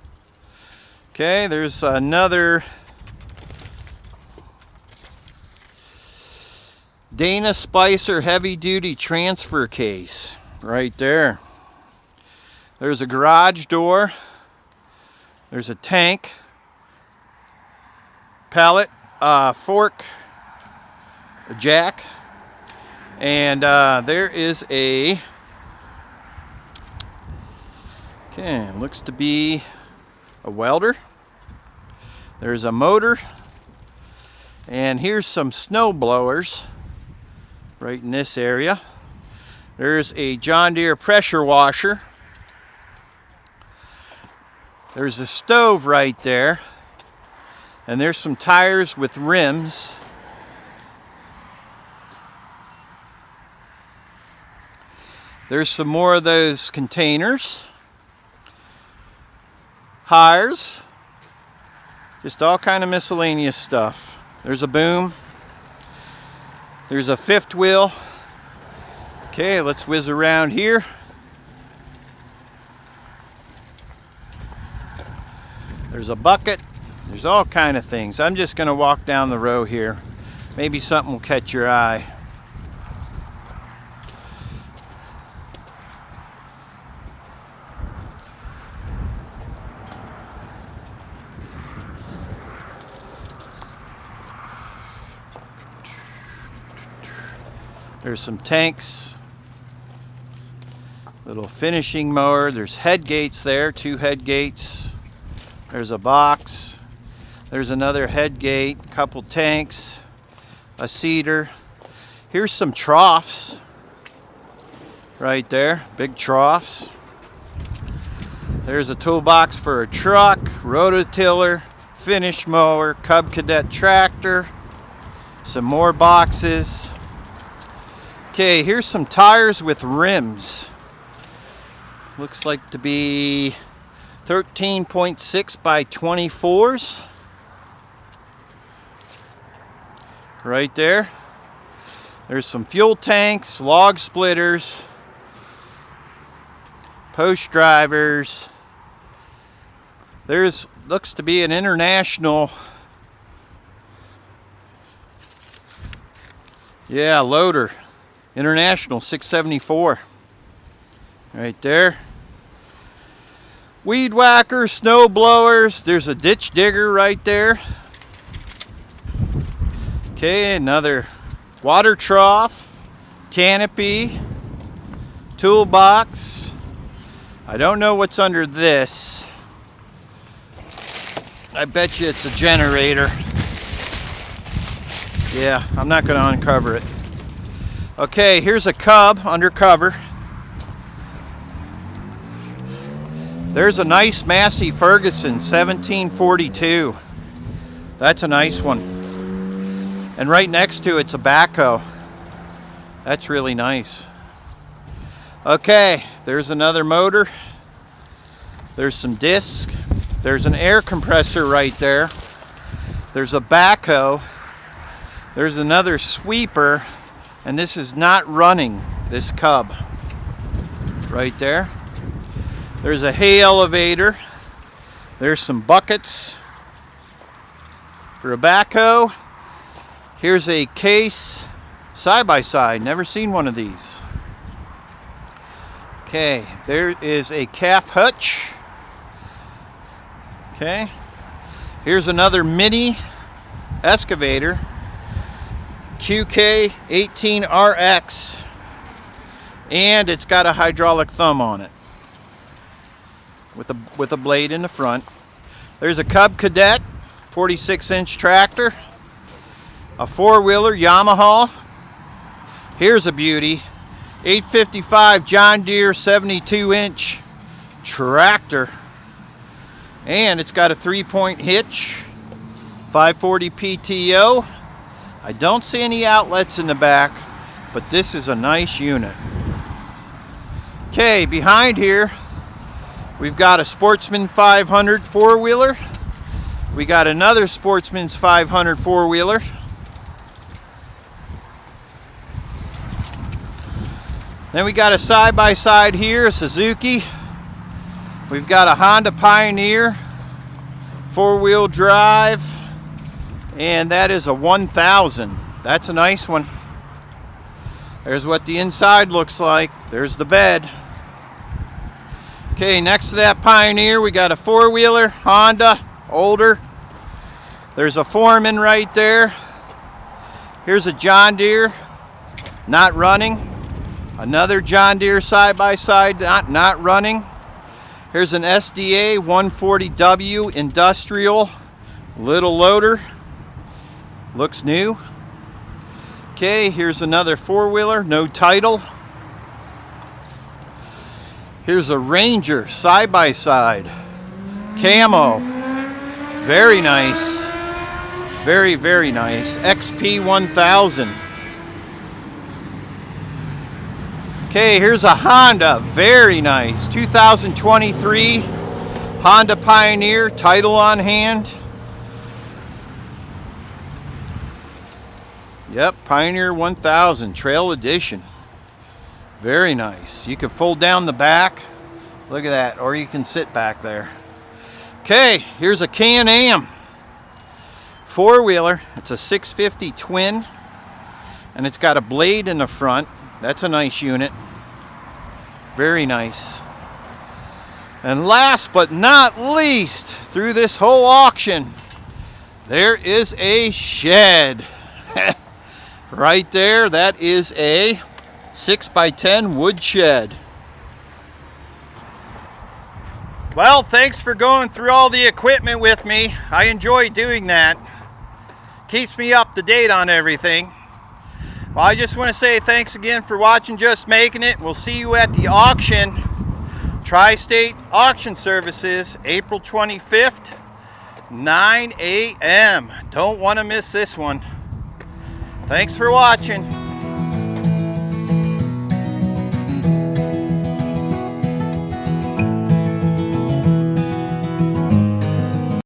Okay, there's another Dana Spicer heavy-duty transfer case right there. There's a garage door. There's a tank. Pallet, fork, a jack. And there is a, okay, looks to be a welder. There's a motor. And here's some snow blowers right in this area. There's a John Deere pressure washer. There's a stove right there. And there's some tires with rims. There's some more of those containers. Hires. Just all kind of miscellaneous stuff. There's a boom. There's a fifth wheel. Okay, let's whiz around here. There's a bucket. There's all kind of things. I'm just going to walk down the row here. Maybe something will catch your eye. There's some tanks, little finishing mower. There's head gates there, 2 head gates. There's a box. There's another head gate, couple tanks, a seeder. Here's some troughs right there, big troughs. There's a toolbox for a truck, rototiller, finish mower, Cub Cadet tractor, some more boxes. Okay, here's some tires with rims. Looks like to be 13.6 by 24s. Right there. There's some fuel tanks, log splitters, post drivers. There's looks to be an international, loader. International 674 right there. Weed whacker, snow blowers. There's a ditch digger right there. Okay, another water trough, canopy, toolbox. I don't know what's under this. I bet you it's a generator. Yeah, I'm not going to uncover it. Okay, here's a Cub undercover. There's a nice Massey Ferguson 1742. That's a nice one. And right next to it's a backhoe. That's really nice. Okay, there's another motor. There's some disc. There's an air compressor right there. There's a backhoe. There's another sweeper. And this is not running, this Cub. Right there. There's a hay elevator. There's some buckets for a backhoe. Here's a case side-by-side. Never seen one of these. Okay, there is a calf hutch. Okay. Here's another mini excavator. QK18RX, and it's got a hydraulic thumb on it with a blade in the front. There's a Cub Cadet 46-inch tractor, a 4-wheeler Yamaha. Here's a beauty, 855 John Deere 72-inch tractor, and it's got a 3-point hitch, 540 PTO. I don't see any outlets in the back, but this is a nice unit. Okay, behind here, we've got a Sportsman 500 4-wheeler. We got another Sportsman's 500 4-wheeler. Then we got a side-by-side here, a Suzuki. We've got a Honda Pioneer 4-wheel drive. And that is a 1000. That's a nice one. There's what the inside looks like. There's the bed. Okay, next to that Pioneer, we got a 4-wheeler, Honda, older. There's a Foreman right there. Here's a John Deere not running. Another John Deere side-by-side, not running. Here's an SDA 140W industrial little loader. Looks new. Okay, here's another four-wheeler, no title. Here's a Ranger side-by-side, camo, very nice, very, very nice, XP 1000. Okay, here's a Honda, very nice, 2023 Honda Pioneer, title on hand. Yep, Pioneer 1000, Trail Edition. Very nice. You can fold down the back. Look at that, or you can sit back there. Okay, here's a Can-Am four-wheeler. It's a 650 twin, and it's got a blade in the front. That's a nice unit. Very nice. And last but not least, through this whole auction, there is a shed. Right there, that is a 6x10 wood shed. Well, thanks for going through all the equipment with me. I enjoy doing that. Keeps me up to date on everything. Well, I just want to say thanks again for watching Just Making It. We'll see you at the auction, Tri-State Auction Services, April 25th, 9 a.m. Don't want to miss this one. Thanks for watching.